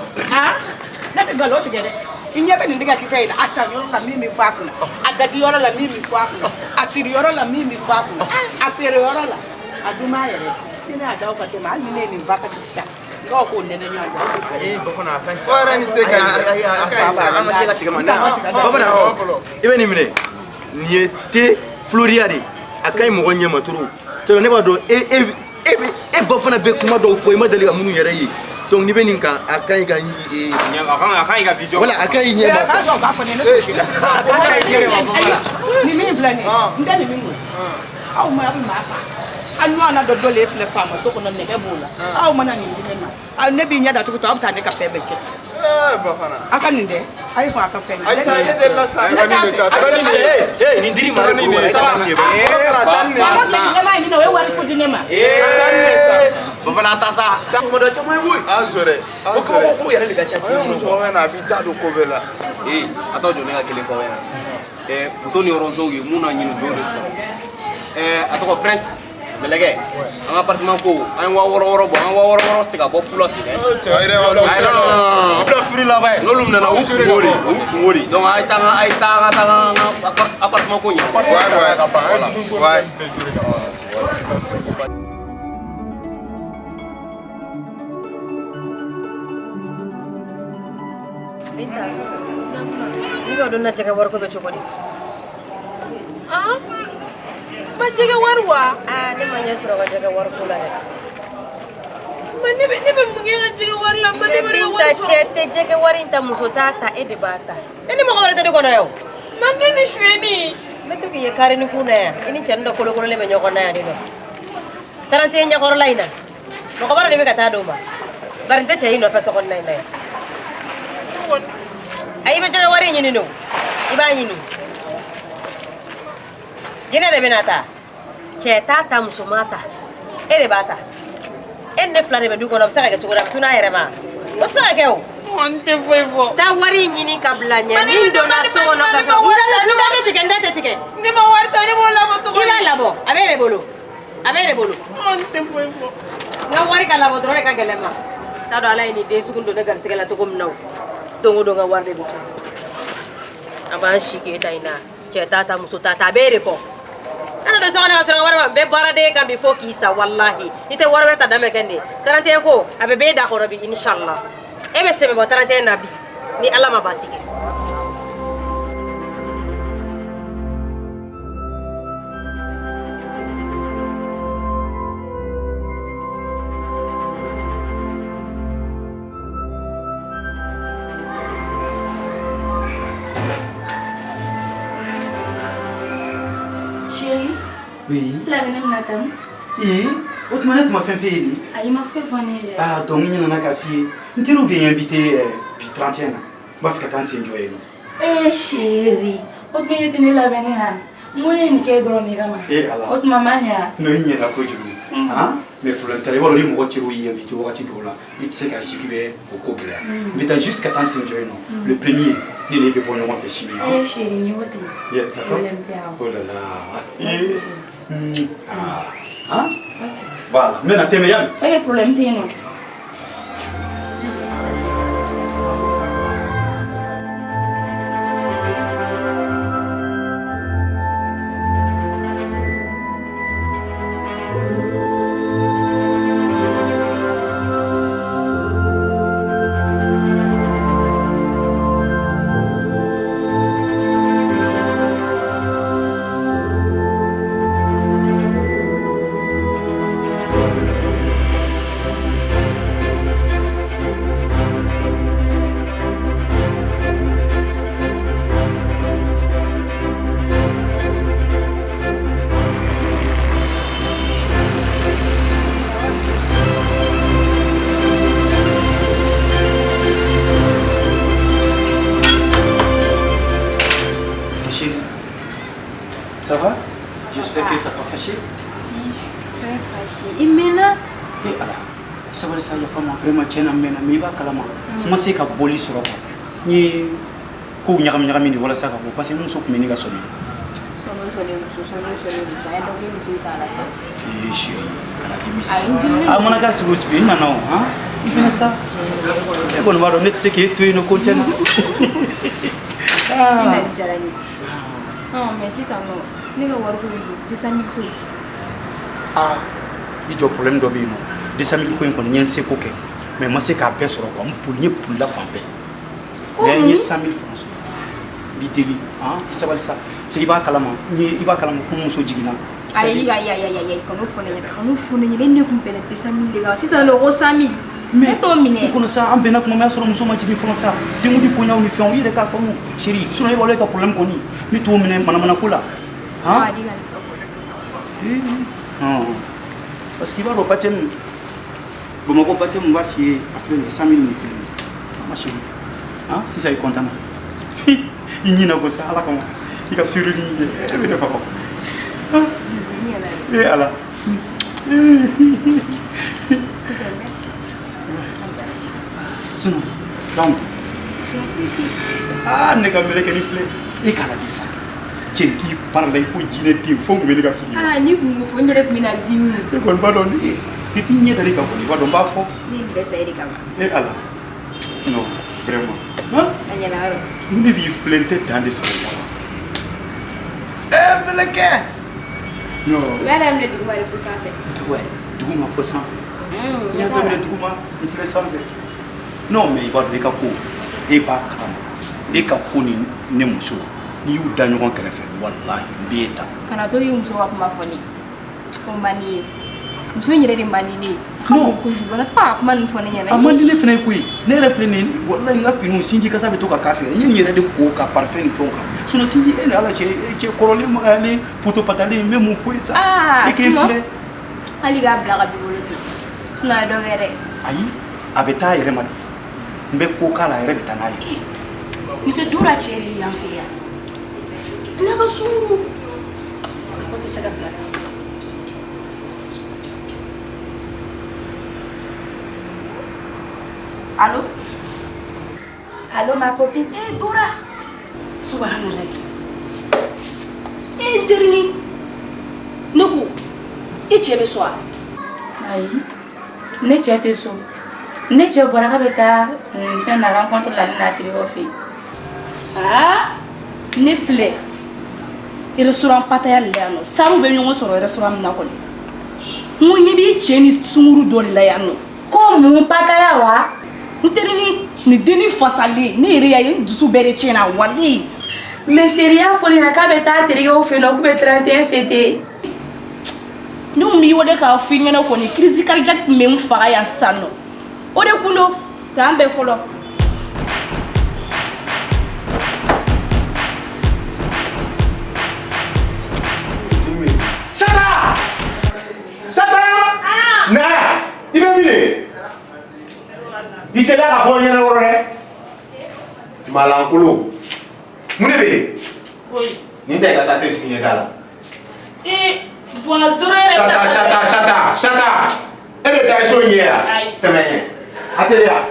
ne tɛ nkalon tigɛ dɛ i ɲɛ bɛ nin tigɛ kisɛ in na a san yɔrɔ la min bɛ fɔ a kunna a dati yɔrɔ la min bɛ fɔ a kunna a siri yɔrɔ la min bɛ fɔ a kunna a feere yɔrɔ la a dun b'a yɛrɛ ni ne y'a da o ka tɛmɛ hali ni ne ye nin vacance ta n'aw k'o nɛnɛ ɲɔgɔn cɛ Bafana a ka ɲi o yɛrɛ nin tɛ an ma se ka tigɛ ma Bafana i bɛ nin minɛ nin ye te Floria de a ka ɲi mɔgɔ ɲɛ ma trop c'est ne b'a dɔn e Bafana bɛ kuma dɔw fɔ i ma deli ka minnu yɛrɛ ye donc ni bɛ nin kan a ka ɲi ka a ka ɲi ka vision voilà a ka ɲi ɲɛ ma b'a fɔ ne ni min filɛ nin ye n tɛ nin min ko aw ma aw bɛ maa fa a ɲɔgɔnna dɔ dɔlen filɛ faama so kɔnɔ nɛgɛ b'o la aw mana nin di ne ma ne b'i ɲɛ datugu to aw bɛ taa ne ka fɛn bɛɛ cɛ Bafana a ka nin dɛ a ye kɔn a ka fɛn Aïssa e de la sa nin diri mari ko wɛrɛ ta mun ye ba faama tɛ nin ma ɲini o ye wari fo di ne ma Bafana ta sa sɔgɔmada caman ye koyi an jɔrɛ o kaba ko yɛrɛ de ka ca ci o musokɔrɔba na a b'i da don ko bɛɛ la a t'aw jɔ ne ka kelen fɔ aw ɲɛna poteau ni horizon ye mun na ɲini dɔw de sɔrɔ a tɔgɔ prince mɛlɛkɛ an ka appartement ko an ye 6000 bɔ an ye 6000 se ka bɔ fula ten dɛ u bila firi laban ye n'olu minɛna u kungo de donc a ye taa an ka appartement ko ɲɛ Binta, ni ka dɔn na jɛgɛ wariko bɛ cogo di? Ma jɛgɛ wari wa? Ne ma ɲɛ sɔrɔ ka jɛgɛ wariko la dɛ. Ne bɛ mun kɛ n ka jɛgɛ wari la? Binta, cɛ tɛ jɛgɛ wari in ta, muso t'a ta, e de b'a ta. E ni mɔgɔ wɛrɛ tɛ ne kɔnɔ yan o. Ne ni Sueni. N bɛ to k'i ye kari ni kun na yan, i ni cɛnin dɔ kolokololen bɛ ɲɔgɔn na yan de nɔ. Taara n tɛ ɲɛkɔrɔla in na. Mɔgɔ wɛrɛ de bɛ ka taa d'o ma. Bari n tɛ cɛ i nɔfɛ so kɔnɔna in na yan. Ayi, i bɛ jɛgɛ wari ɲini o. I b'a ɲini. Jinɛ de bɛna ta. Cɛ t'a ta, muso m'a ta. E de b'a ta. E ni ne fila de bɛ du kɔnɔ, a bɛ se ka kɛ cogo di? A bɛ tunun a yɛrɛ ma. O tɛ se ka kɛ o. On te foyi fɔ. Taa wari ɲini ka bila ɲɛ. Ni donna so kɔnɔ ka sɔrɔ. N da tɛ tigɛ, n da tɛ tigɛ. Ni ma wari ta, ni m'o labɔ tɔgɔ. I b'a labɔ, a bɛ e de bolo. A bɛ e de bolo. On te foyi fɔ. N ka wari ka labɔ dɔrɔn de ka gɛlɛn ma. T'a dɔn Ala ye nin den sugu don ne garisɛgɛ la cogo min na o. Don o don n ka wari de bɛ to. A b'an si k'e in na. Cɛ t'a ta, muso t'a ta, a bɛ e de kɔ. Kana don so kɔnɔ ka sɔrɔ wari ma, n bɛ baara de kan bi fo k'i sa walahi. I tɛ wari wɛrɛ ta damɛ kɛ nin ye. 31 ko, a bɛ b'e da kɔrɔ bi inshallah. E bɛ sɛbɛn bɔ 31 na bi ni Ala ma baasi kɛ. Chérie. Oui. La bene mnatam. O tuma ne tuma fɛn f'e ye ni? Ayi ma fɛn fɔ ne ye dɛ. Ah donc n ɲinɛna ka f'i ye n teriw de ye invité bi 31 na n b'a fɛ ka taa n sen jɔ yen nɔ. Chérie. O tuma e tɛ ne labɛn ne na. N ko ne ye nin kɛ dɔrɔn de kama. Ala. O tuma ma ɲa. Non i ɲɛna kojugu. Mais problème t'a la i b'a dɔn ni mɔgɔ teriw y'i invité wagati dɔw la i tɛ se k'a si k'i bɛ o ko gɛlɛya. N bɛ taa juste ka taa n sen jɔ yen nɔ. Le premier ne ni e bɛ bɔ ɲɔgɔn fɛ sini. Chérie ni o tɛ. D'accord. Problème tɛ aw. Oh là là. Voilà, maintenant t'es meilleur. Pas de problème, t'es non. Ça va? J'espère que t'as pas fâché. Si, je suis très fâchée. Et maintenant? Eh Allah, ça va ça, il y a femme vraiment tiens à mener, mais il va calmer. Moi c'est qu'à boli sur la ni ko nyagam ni wala ça parce que nous sommes menés à sonner. Sonner. Saya donc il me fait à la salle. Eh chérie, elle a démissionné. Ah mon gars, c'est vous spin maintenant, hein? Il fait ça. Et bon, on va donner ce qui est tout une contient. Ah. Non, mais si ça non. Ni ga war ko 200 000 ko. Ah, il y a un problème d'obé non. 200 000 ko en nyen se ko ke. Mais moi c'est ka pèse ko am pour la fampe. Mais il y a 100 000 francs. Bideli, hein? Ça va ça. C'est il va calama. Il va calama ko muso jigina. Ayi kono fone ni ne ko pele 200 000 les gars. Si ça le 100 000. Mais on ça en bena kuma sur muso ma jigi français. Dingu di ko nyaw ni fion yi de ka famu. Chérie, sinon il va le ka problème ko ni. Mi to mine mana kula. Hein? Non. Parce qu'il va repartir. Bon, mon repartir, on va fier à faire 100 000 films. Ma chérie. Hein? Si ça est content. Il n'y a pas ça. Allah, comment? Il a surligné. Il ne va pas. Et Allah. Merci. Sinon, donc. Ah, ne pas me laisser flé. Et qu'elle a dit ça. Qui parle pour dîner, il faut que je me ah, ni vous faut une réponse à 10 000. Et qu'on va donner. Depuis n'y a pas de cas, on va donner pas fort. Et Allah. Non, vraiment. Hein? Nous devons flanter dans des soirées. Eh, mais le quai? Non. Madame le Douma, il faut s'en faire. Ouais, Douma, il faut s'en faire. Il y a deux minutes, Douma, il faut s'en faire. Non, mais il va donner qu'à quoi? Et pas quand. Et qu'à quoi ni muso. Ni y'u da ɲɔgɔn kɛrɛfɛ wallahi n b'e ta kana to yi muso ka kuma fɔ ne ko man di ye muso in yɛrɛ de man di ne ye non kojugu kana to ka kuma ninnu fɔ ne ɲɛna a man di ne fana ye koyi ne yɛrɛ filɛ nin ye wallahi n ka finiw sinji kasa bɛ to ka k'a fɛ n ye nin yɛrɛ de ko ka parfum ni fɛnw kan sinon sinji e ni ala cɛ kɔrɔlen magayalen poto patalen n bɛ mun fɔ ye sa e k'e filɛ hali k'a bila ka bi bolo to sinon a ye dɔ kɛ dɛ ayi a bɛ taa a yɛrɛ ma de n bɛ ko k'a la a yɛrɛ bɛ taa n'a ye ni tɛ dora cɛ de yan fɛ yan n'a ka sunguru o tɛ se ka bila tan allo Allô, ma copine? Eh, Dora! Subhanallah. Eh, Terni! Nobu, et tu es le soir? Aïe, ne tu es so. Ne tu es pour faire la rencontre la nature. Ah, ne flè. Le restaurant Pataya Léano. Ça vous venez au restaurant Nakon. Moi, je vais chez Sunguru Dolilayano. Comme Pataya wa? Terni, ne deni fasale, ne rien du soubere tchena wali. Mais chérie, il faut que tu aies au fait 31 fêté. Nous mi wode ka finye na ko ni crise cardiaque me mfara ya sano. Ode kundo tambe folo. Shata! Shata! Na! Ibe mine. Itela ka bo nyana worore. Malankulu. Munebe. Oui. Ninde ka tate sinye dala. Shata! Elle est so hier. Temenye. Atelia.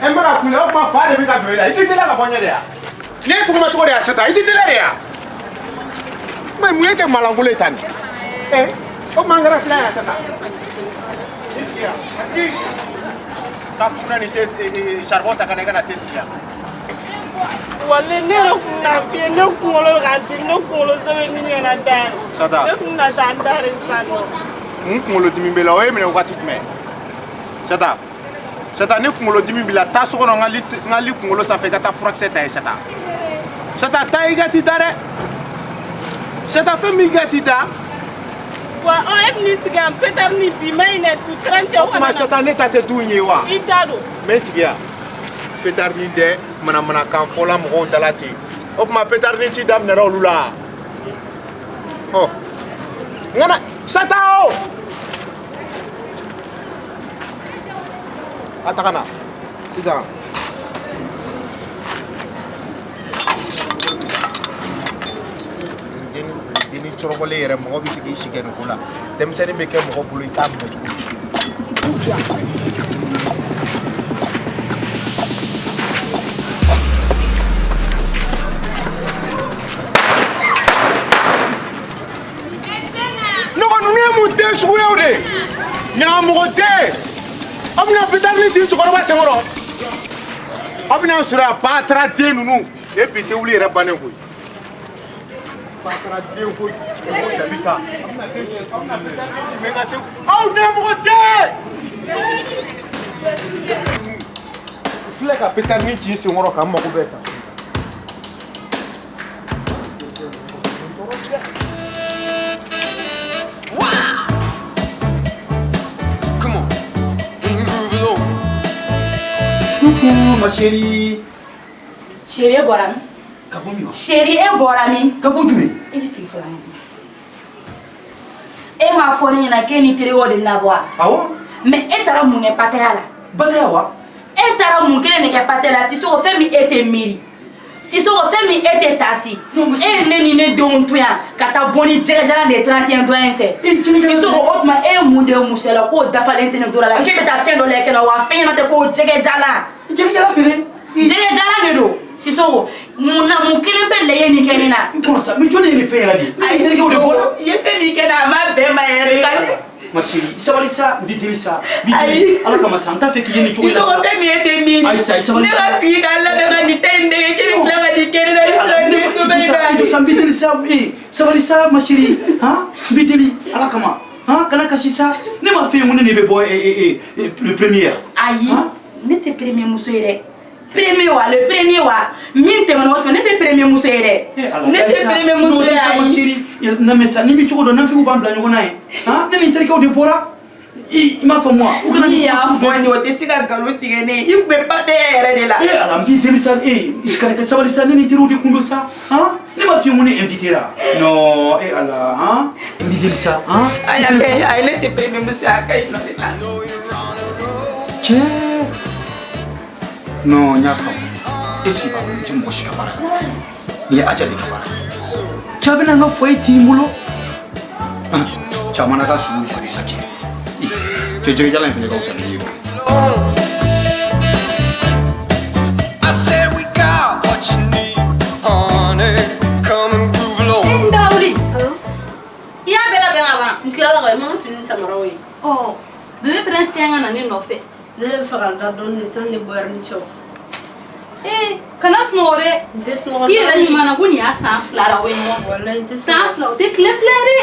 Embara kula ma fa de bi ka doela. Itela ka bonya dia. Ne tu ma chore shata. Itela dia. Mai muye ke malankulu etani. O mangara fla ya shata. Iskia. Aski. Ka kuna ni te charbon ta kanega na teskia. Wale nero kuna fie no kuolo ganti no kuolo sabe ni na dan. Shata. No kuna dan dar insano. Nkungolo dimi bela o emene wakati kume. Shata. Shata ne kungolo dimi bila ta so kono ngali kungolo sa fe kata furaxe ta shata. Shata ta igati dare. Shata fe mi gati da. Wa o emni siga petar ni bi mai ne tu 30 o ma shata ne ta te dunye wa. Itado. Mesigia. Petar ni de mana kan fola mo dalati. O ma petar ni ci dam ne rolula. Oh. Ngana shata o. Atakana. Sisa. Dini chorobole yere mo bi sigi shigeno kula. Dem sene be ke mo bulu itam mo chuku. No nunu mu te sugu yode. Nya mo te. Amina petani ti chokoro ba sengoro. Amina sura patra de nunu e pete wuli yere banen ko. Patra de ko ko tabita. Amina petani ti menga te. Au ne mo te. Fle ka petani ti sengoro ka mo ko besa. Coucou ma chérie. Chérie Borami. Kabomi. Chérie Borami. Kabomi. Il s'y fait. Et ma folie na keni tere o de navoir. Ah ouais? Mais et tara mun e patela. Bataya wa? Et tara mun kele ne ke patela si so fait mi était miri. Si so fait mi était tassi. Et ne ni ne don tuya kata boni jala de 31 doyen fait. Si so o ma e mun de musela ko dafa l'interne do la. Ke beta fin do le ke na wa fin na te fo jala. Jala fini. Jala ne do. Si so mun kele be le ni ke ni na. Comment ça? Mais tu ne fais rien dit. Ay tere ko de bolo. Ye fait mi ke na ma be ma e. Ma chérie, sabali ça, biteli ça. Biteli. Alors comment ça? On t'a fait qu'il y ait une chose. Si so fait mi était miri. Ay ça, sabali ça. Ne va si ka la be ka ni tembe ke ni la ga di ke na. Tu sens biteli ça, sabali ça, ma chérie. Hein? Biteli. Alors comment? Hein? Kana kasi ça? Ne m'a fait mon nebe boy le premier. Aïe. Ne te premier muso ere. Le premier wa. Min te mono ne te premier muso ere. Ne te premier muso ere. Ma chérie, na mais ça ni bi chodo na fi ko bambla nyoko nae. Hein? Ne ni terke o de bora. I ma fa moi. O kana ni ya fo ni o te sika galu tigene. I pe pate ere de la. Ala mi teli ça kana te sabali ça ni tiru di kundo ça. Hein? Ne m'a fait mon invité là. Non, ala, hein? Ni teli ça, hein? Ay ne te premier muso akai no de la. Che. Non, nyaka. Esi ba mun jin moshi kabara. Ni ajali kabara. Chabina nga foi timulo. Chamana ka sulu sulu sake. Che jere jala infine ka usani yego. Oh, bébé prince tɛ an ka na ne nɔfɛ. Ne yɛrɛ bɛ fɛ ka n da dɔɔni de sani ne bɔra ni cɛw. Kana sunɔgɔ dɛ. N tɛ sunɔgɔ. I yɛrɛ ɲuman na ko nin y'a san 2 ra o ye ɲɔgɔn. Walayi n tɛ sunɔgɔ. San 2 o tɛ tile 2 dɛ.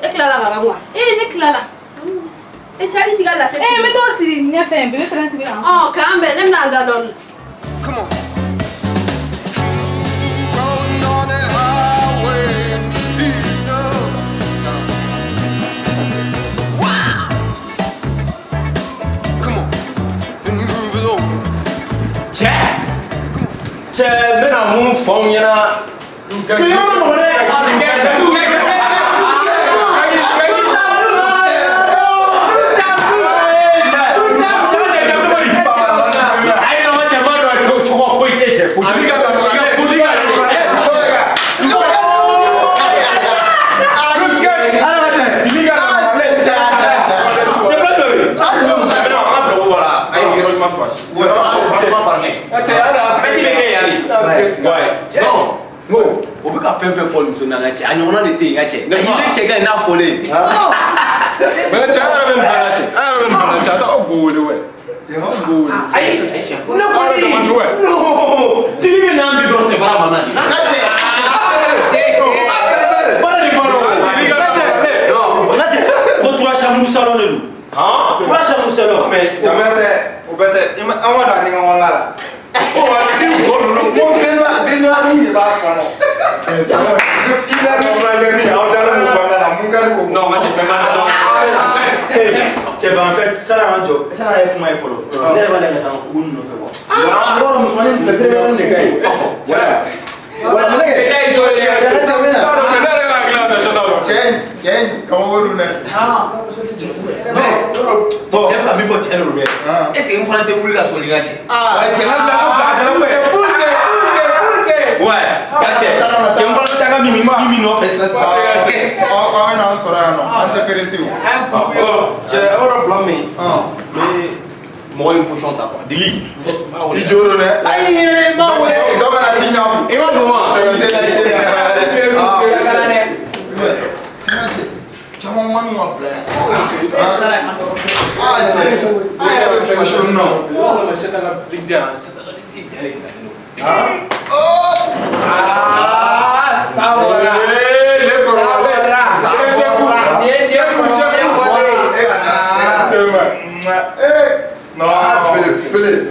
E tilala ka ban wa? Ne tilala. E cɛ hali t'i ka lase sigi. N bɛ t'o siri ɲɛfɛ bébé prince bɛ yan. K'an bɛn ne bɛna n da dɔɔni. Come on. Cɛ bɛna mun fɔ aw ɲɛna o bɛ ka fɛn fɛn fɔ muso na n ka cɛ a ɲɔgɔnna de tɛ yen n ka cɛ nka i ne cɛ ka ɲi n'a fɔlen mɛ cɛ an yɛrɛ bɛ nin bana cɛ a taa aw go wele wɛ ayi ne kɔni tigi bɛ n'an bi dɔrɔn tɛ baara ma na ni baara de b'a dɔn n ka cɛ ko 3 chambres salon de don 3 chambres salon mais jamɛ tɛ o bɛɛ tɛ an ka don a ɲɛgɛn kɔnɔna la Cɛ ban fɛ sala an jɔ sala ye kuma ye fɔlɔ ne yɛrɛ b'a la ka taa kugu ninnu nɔfɛ quoi yɔrɔ musomanin filɛ première de ka ɲi wala mɛ ne yɛrɛ ka ɲi jɔ yɛrɛ cɛ bɛ na cɛ kabako ninnu dɛ cɛ bɛ min fɔ cɛ de don dɛ est-ce que n fana tɛ wuli ka sɔrɔ i ka cɛ cɛ n fana tɛ ka min nɔfɛ sisan aw bɛna an sɔrɔ yan nɔ an tɛ perese o cɛ yɔrɔ bila min n bɛ mɔgɔ in position ta quoi deli i joro dɛ ayi ma wele dɔ bɛna di ɲamu i b'a fɔ ma caman man ka bila yan cɛ an yɛrɛ bɛ fɔsɔn nɔ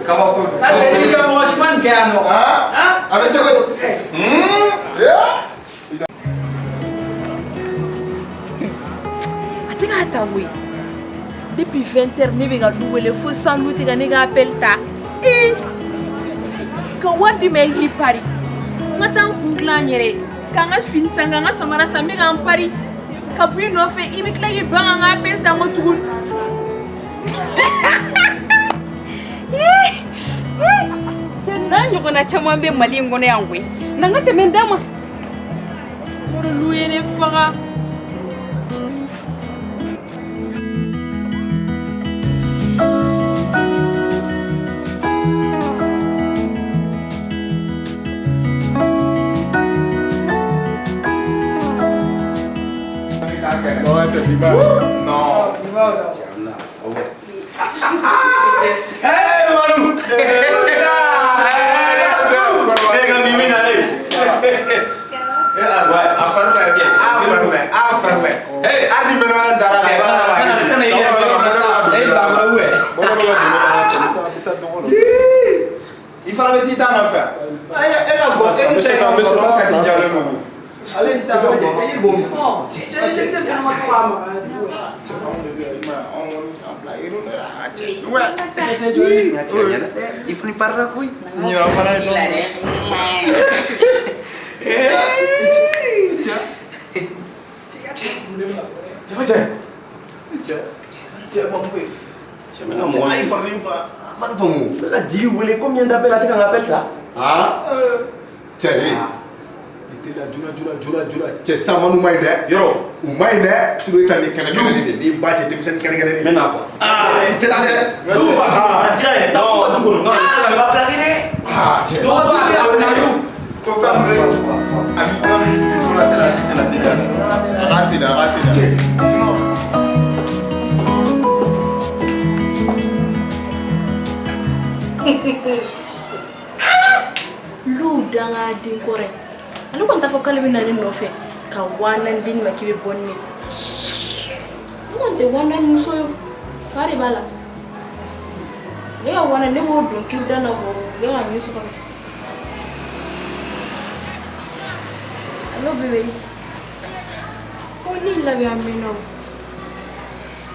kabako a bɛ cogo a tɛ k'a ta koyi depuis 20 heures ne bɛ ka du wele fo sandu tɛ ka ne ka appel ta ka wari di ma i k'i pari n ka taa n kun dilan n yɛrɛ ka n ka fini san ka n ka samara san n bɛ ka n pari ka bɔ i nɔfɛ i bɛ tila k'i ban ka n ka appel ta n ko tuguni cɛ n'a ɲɔgɔnna caman bɛ mali in kɔnɔ yan koyi na n ka tɛmɛ n da ma yɔrɔ n'u ye ne faga i fana bɛ t'i ta nɔfɛ e ka gɔ e tɛ ka gɔ ka ti jalen ninnu ale ta bɔ cɛ i b'o min cɛ fana ma to k'a mara i fana parla koyi ɲina fana ye cɛ mamu ayi faralen fa mana faamu ne ka dili wele combien d'appels a tɛ ka n ka appel ta cɛ jura cɛ san manu ma ɲi dɛ yɔrɔ u ma ɲi dɛ tulu ta ni kɛnɛ-kɛnɛ de n'i ba cɛ denmisɛnnin kɛnɛ-kɛnɛ de. n bɛ na quoi. i tɛ la dɛ. du ba a sira yɛrɛ taa fo ka du kɔnɔ. non ne ka plaqué dɛ. cɛ ko fɛn min bɛ a bɛ dɔn ni la tɛ la a bɛ se la tɛ la a k'a tɛ la a k'a tɛ la. den kɔrɛ ale kɔni t'a fɔ k'ale bɛ na ne nɔfɛ ka 4000 di ne ma k'i bɛ bɔ ni ne ne kɔni tɛ 4000 muso ye fa de b'a la ne ka 4000 ne b'o don kilo da na ko ne ka ɲɛ sɔrɔ allo bébé ko ni labɛn an mɛn na o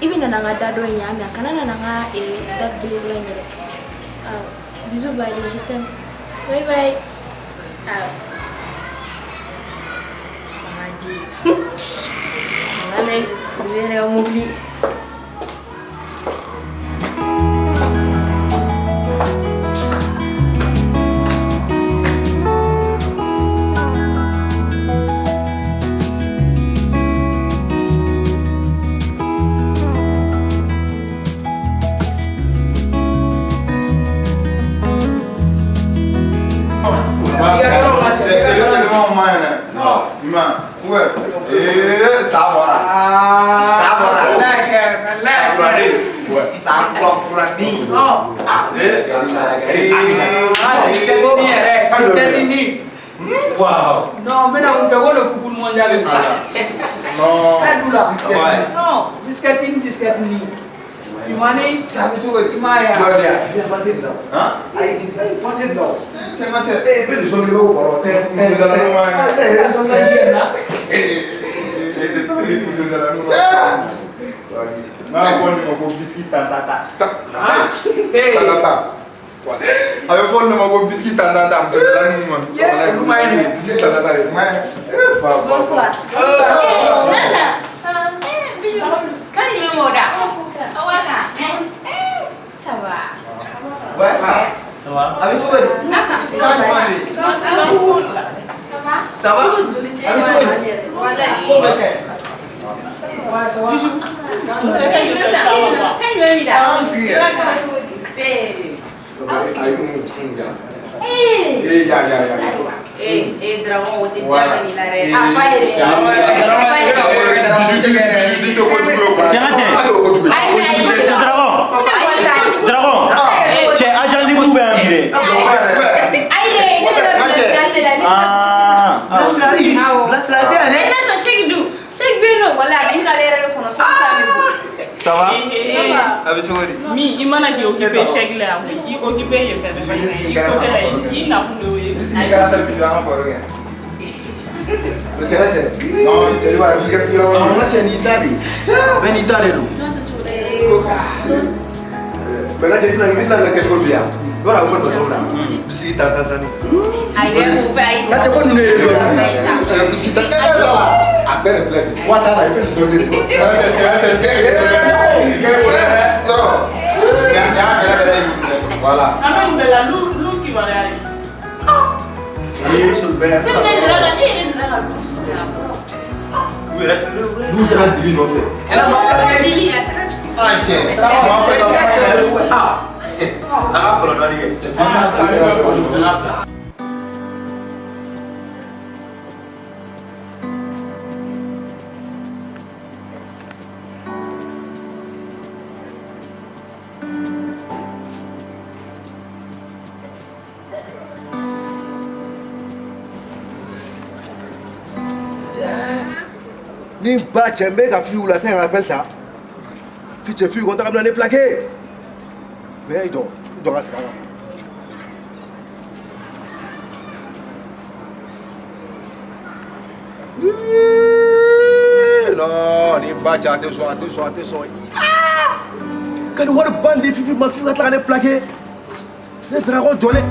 i bɛ nana n ka da dɔ in ɲa mɛ a kana nana n ka da belebele in yɛrɛ bisous bye je t'aime bye bye Amadi Manek bibir yang mubli Wow. No, mais non, on fait quoi le couple mondial? Non. Non, discutine. Imani, cabe juga. Imaya. Dia mati dah. Hah? Ai mati dah. Macam ben soli bawa bawa teh dalam rumah. Soli dia nak. Soli dalam rumah. Mana pun mau biskuit tata. Tata. Ayo phone mau go biscuit tanda mso dalam rumah. Ya, rumah ini. Biscuit tanda rumah. Bonsoir. Nasa. Kan ni mau dah. Awak kan? Sabar. Ouais. Ça va. Avec toi. Nasa. Ça va? Avec toi. Comment est-ce? Dragon, tu jangan nilai. Apa Ça va? Avec toi. Mi, il m'a dit occupé chèque là, il occupé il fait. Il n'a plus de. Il a fait plus d'argent pour rien. Le terrain c'est. Non, c'est lui qui a fait le. On a tenu Italie. Ben Italie lo. Mais là tu es là qu'est-ce qu'on fait là? Voilà, on fait tout là. Si tata. Aïe, on fait. Là tu connais les choses. C'est si tata. Ah ben reflète. Moi t'as là, tu te donnes. Voilà. Ah non, mais la loup qui va aller. Il est sur le verre. Nous t'as dit non fait. Elle a marqué. Ah tiens. Moi fait dans ah. Ah, pour le aller. C'est pas ni ba cembe ka fiu la terre appelle ta fi te fiu konta kamna ne plaqué mais il doit rester là non ni ba ja te so kan war bandi fi ma fi la ne plaqué le dragon jolé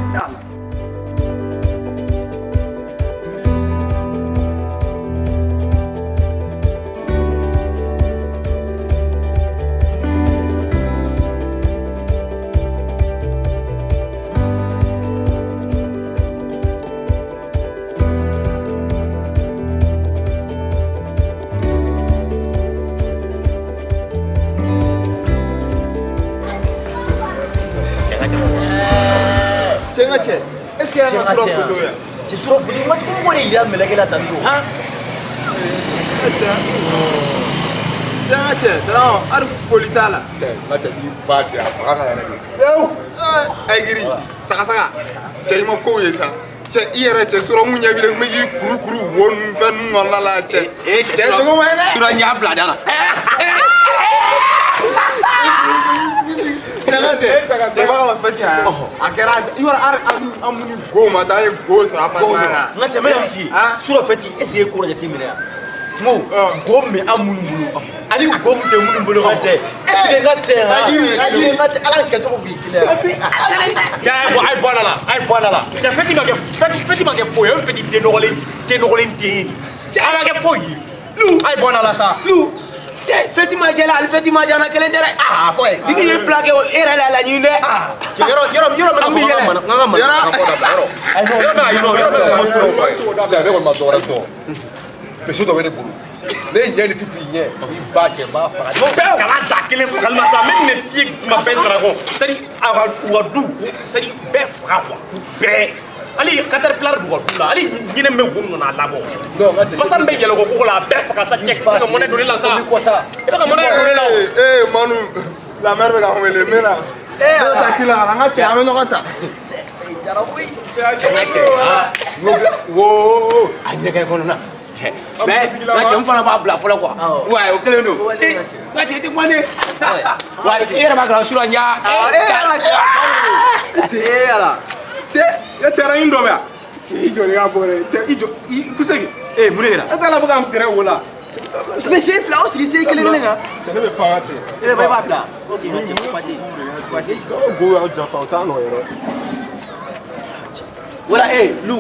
est-ce qu'il y a une photo là? Tu seras photo, moi tu connais il y a mais là tanto, hein? Tiens, non, arf folita là. Tiens, là tu dis pas tu as franga là. Yo! Ay giri, saka. Tiens, mo ko yesa. cɛ i yɛrɛ cɛ suramu ɲɛ bile n bɛ k'i kurukuru wo nun fɛn nun kɔnɔna la cɛ. Cɛ cogo ma ye dɛ. Sura n y'a bila da la. Cɛ b'a ka fɛti yan a kɛra i b'a dɔn an mun ni go ma taa an ye go san a n ka cɛ n bɛ na mun f'i ye sura fɛti est ce que e kɔrɔ jateminɛ yan n ko go min bɛ an minnu bolo ani go min tɛ minnu bolo ka cɛ est ce que n ka cɛ yan ala kɛcogo b'i kelen yan. Cɛ a ye bɔ a la a ye bɔ a la cɛ fɛti ma kɛ foyi ye o ye fɛti den nɔgɔlen den ye a ma kɛ foyi ye lu a ye bɔ a la sa lu. Fɛti ma jɛ la ale fɛti ma jɛ na kelen tɛ dɛ fɔ ye digi ye bila kɛ e yɛrɛ la laɲini dɛ yɔrɔ min na fɔ n ka mana yɔrɔ ne kɔni ma dɔwɛrɛ dɔn misi dɔ bɛ ne bolo ne ɲɛ ni fifi ɲɛ i ba cɛ n b'a faga kala da kelen fo kalima sa même ne fie ma fɛn dɔrɔn c'est à dire u ka du c'est à dire bɛɛ faga quoi bɛɛ ali caterpillar du ka du la ali ɲinɛ bɛ wo min na a labɔ basa bɛ yɛlɛ o ko la a bɛɛ faga sa cɛ ka mɔnɛ don ne la sa i bɛ ka mɔnɛ don ne la Manu la mère bɛ ka n wele n bɛ na ne bɛ taxi la an ka cɛ an bɛ ɲɔgɔn ta wo a ɲɛgɛn kɔnɔ na mais n ka cɛ n fana b'a bila fɔlɔ quoi wa o kelen don n ka cɛ tɛ mɔnɛ wa e yɛrɛ b'a kalan sura n y'a ala cɛ e cɛra in dɔ bɛ yan i jɔ de k'a bɔ dɛ cɛ i jɔ i kusegi mun de kɛra e t'a la bɛ k'an pɛrɛn o la mais sen fila aw sigi sen kelen kelen kan cɛ ne bɛ pan ka cɛ e b'a bila ok n ka cɛ pate go y'aw janfa o t'a nɔ yɛrɛ wala lu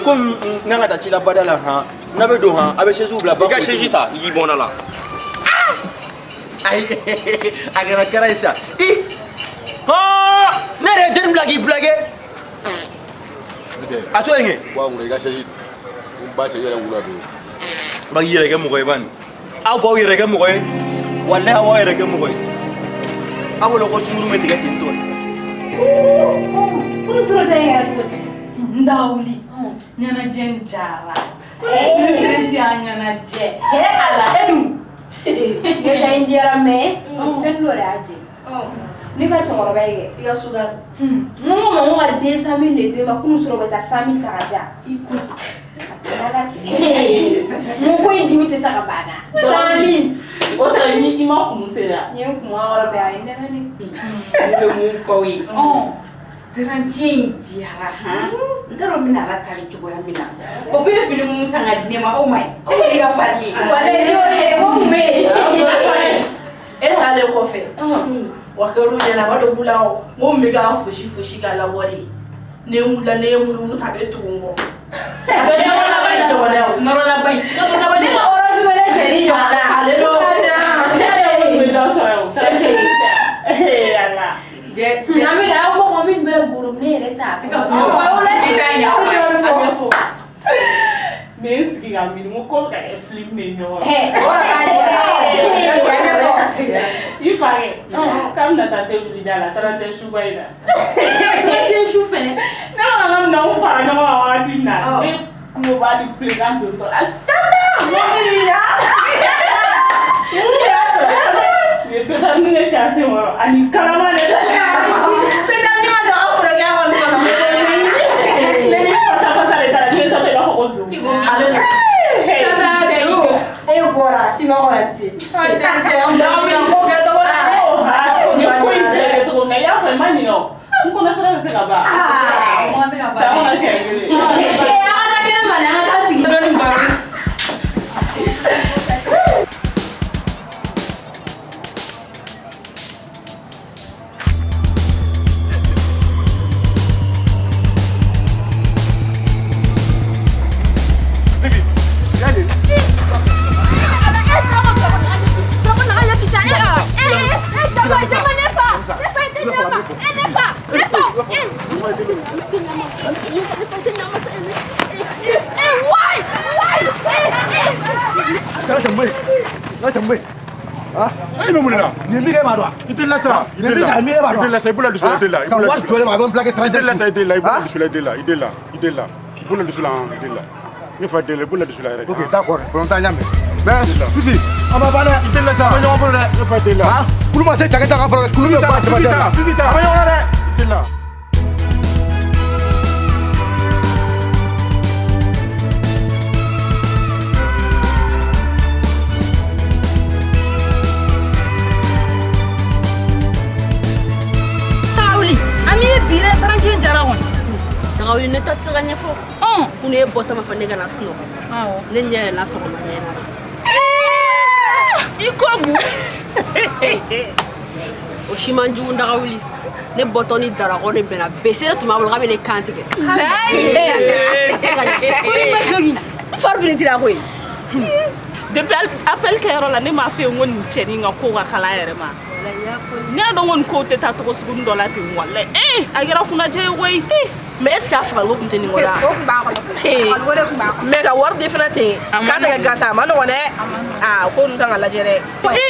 komi n kan ka taa ci la bada la han n'a bɛ don han a bɛ chaise bila ba i ka chaise ta i y'i bɔnna la ayi a kɛra ye sa ne yɛrɛ ye deni bila k'i blague a to yen kɛ wa i ka chaise ba cɛ yɛrɛ wula don ba k'i yɛrɛ kɛ mɔgɔ ye bani aw b'aw yɛrɛ kɛ mɔgɔ ye walahi aw b'aw yɛrɛ kɛ mɔgɔ ye aw bolo ko sunkuru bɛ tigɛ ten tɔ de Kunu sɔrɔ tɛ yɛrɛ cogo di? N t'a wuli ɲɛnajɛ in jara ne teresi y'a ɲɛnajɛ ala e dun Ne ta in diyara mɛ fɛn dɔ de y'a jɛ ne ka cɛkɔrɔba ye kɛ i ka sugari n ko ma ko ka 200 000 de d'e ma kunu sɔrɔ bɛ taa 100 000 ta ka di yan n ko in dimi tɛ se ka ban na 100 000 o tɛ ni i ma kumu sera n ye kun kɔrɔ bɛ a ye nɛgɛni ne bɛ mun fɔ aw ye garantiya in diyara n t'a dɔn n bɛna ala kali cogoya min na o bɛ fini minnu san ka di ne ma aw ma ɲi aw yɛrɛ ka pari ko mun bɛ yen e t'ale kɔfɛ wa kɛra ɲɛna ba dɔ b'u la o mun bɛ k'a fosi fosi k'a lawari ne wula ne ye munumunu ta bɛ tugu n kɔ a ka nɔrɔ laban in dɔgɔnɛ o nɔrɔ laban in ne ka ɔrɔsi wɛrɛ jɛni jɔ a la ale don ne yɛrɛ ye dɔ sɔrɔ o ala Nyami la aw mɔgɔ min bɛ guru ne yɛrɛ t'a tɛ ka fɔ o la ti taa ɲafa a ɲɛfɔ mɛ n sigi ka miiri n ko ko ka kɛ film bɛ ɲɔgɔn i fa kɛ k'a bɛna taa tɛ wuli da la a taara tɛ suba in na tɛ su fɛnɛ ne ma ka minɛnw fara ɲɔgɔn kan wagati min na ne kulo b'a di kulekan don tɔ la sata mɔbili ya u ye pétard ne cɛ sen kɔrɔ ani kalama de pétard ni ma don aw kɔrɔkɛ kɔni kɔnɔ ne ni fasa de taara ne tɔtɔ i b'a fɔ ko zo ale la e bɔra sinon on a dit an tɛ an da an ko kɛ cogo la dɛ ni ko in tɛ kɛ cogo mais i y'a fɔ i ma ɲinɛ o n kɔnɔfara bɛ se ka ban sa mana siɲɛ kelen an ka taa kɛnɛ ma dɛ an ka taa sigi dɔɔni baro Ok, d'accord, volontaire nyame. Mais Fifi, on va parler. Il te laisse ça. On va y aller. Il faut être là. Ah, pour moi c'est chacun ta affaire. Pour nous pas. Fifi, on va y aller. Il est là. Dagawuli ne ta tsira nya fo. Kunu e bota ma fa ne kana sno. Ne nya la so ma ne na. Ikomu. O shimanju Dagawuli. Ne botoni dara ko ne bena besere tuma bol gabe ne kantige. Farbini tira ko yi. Depuis appel kayro la ne ma fe ngon cheni nga ko ga kala yere ma. Ne do ngon ko te ta to sugun dola te wala agira kuna je woy mais est-ce que afa ngo kunteni ngola mais ga war definite ka daga gasa ma no ne ko nu tanga la jere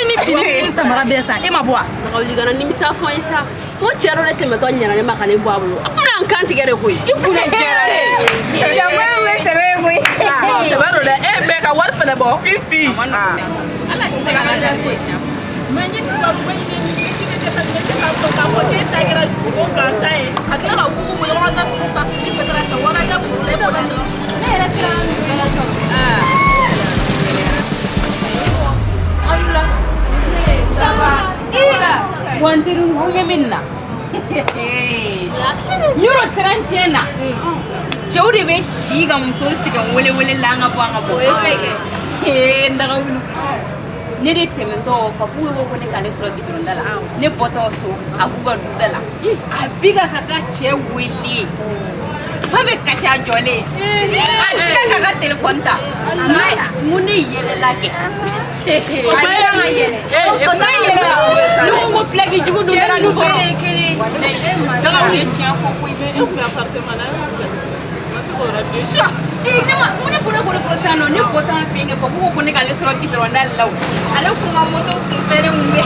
ni fini samara besa e ma boa ko ligana ni misa fo isa mo chero ne te meto nyana ne makane bo abulo akuna nkanti gere ko yi kuna jera jamwe we sebe ko yi sebaro le be ka war fene bo fifi ala ti sega la jere ko manyi ko manyi ni Wantirun punya minna. Yuro tranchena. Jauh deh besi kamu sosi kamu wale langa buang apa. Ndak ne de temen to papu ko ne kale soro gidron dala ne poto so abuga dala abiga kaka che wili fabe kasha jole abiga kaka telefon ta muni yele lake bayra na yele o ta yele no mo plagi jugo dala no ko dala we tia ko ko be e ku appartement na Mune pura pura posano ni potan finge papu ko ne kale soro gidron dala ale ko ngamoto ku pere umbe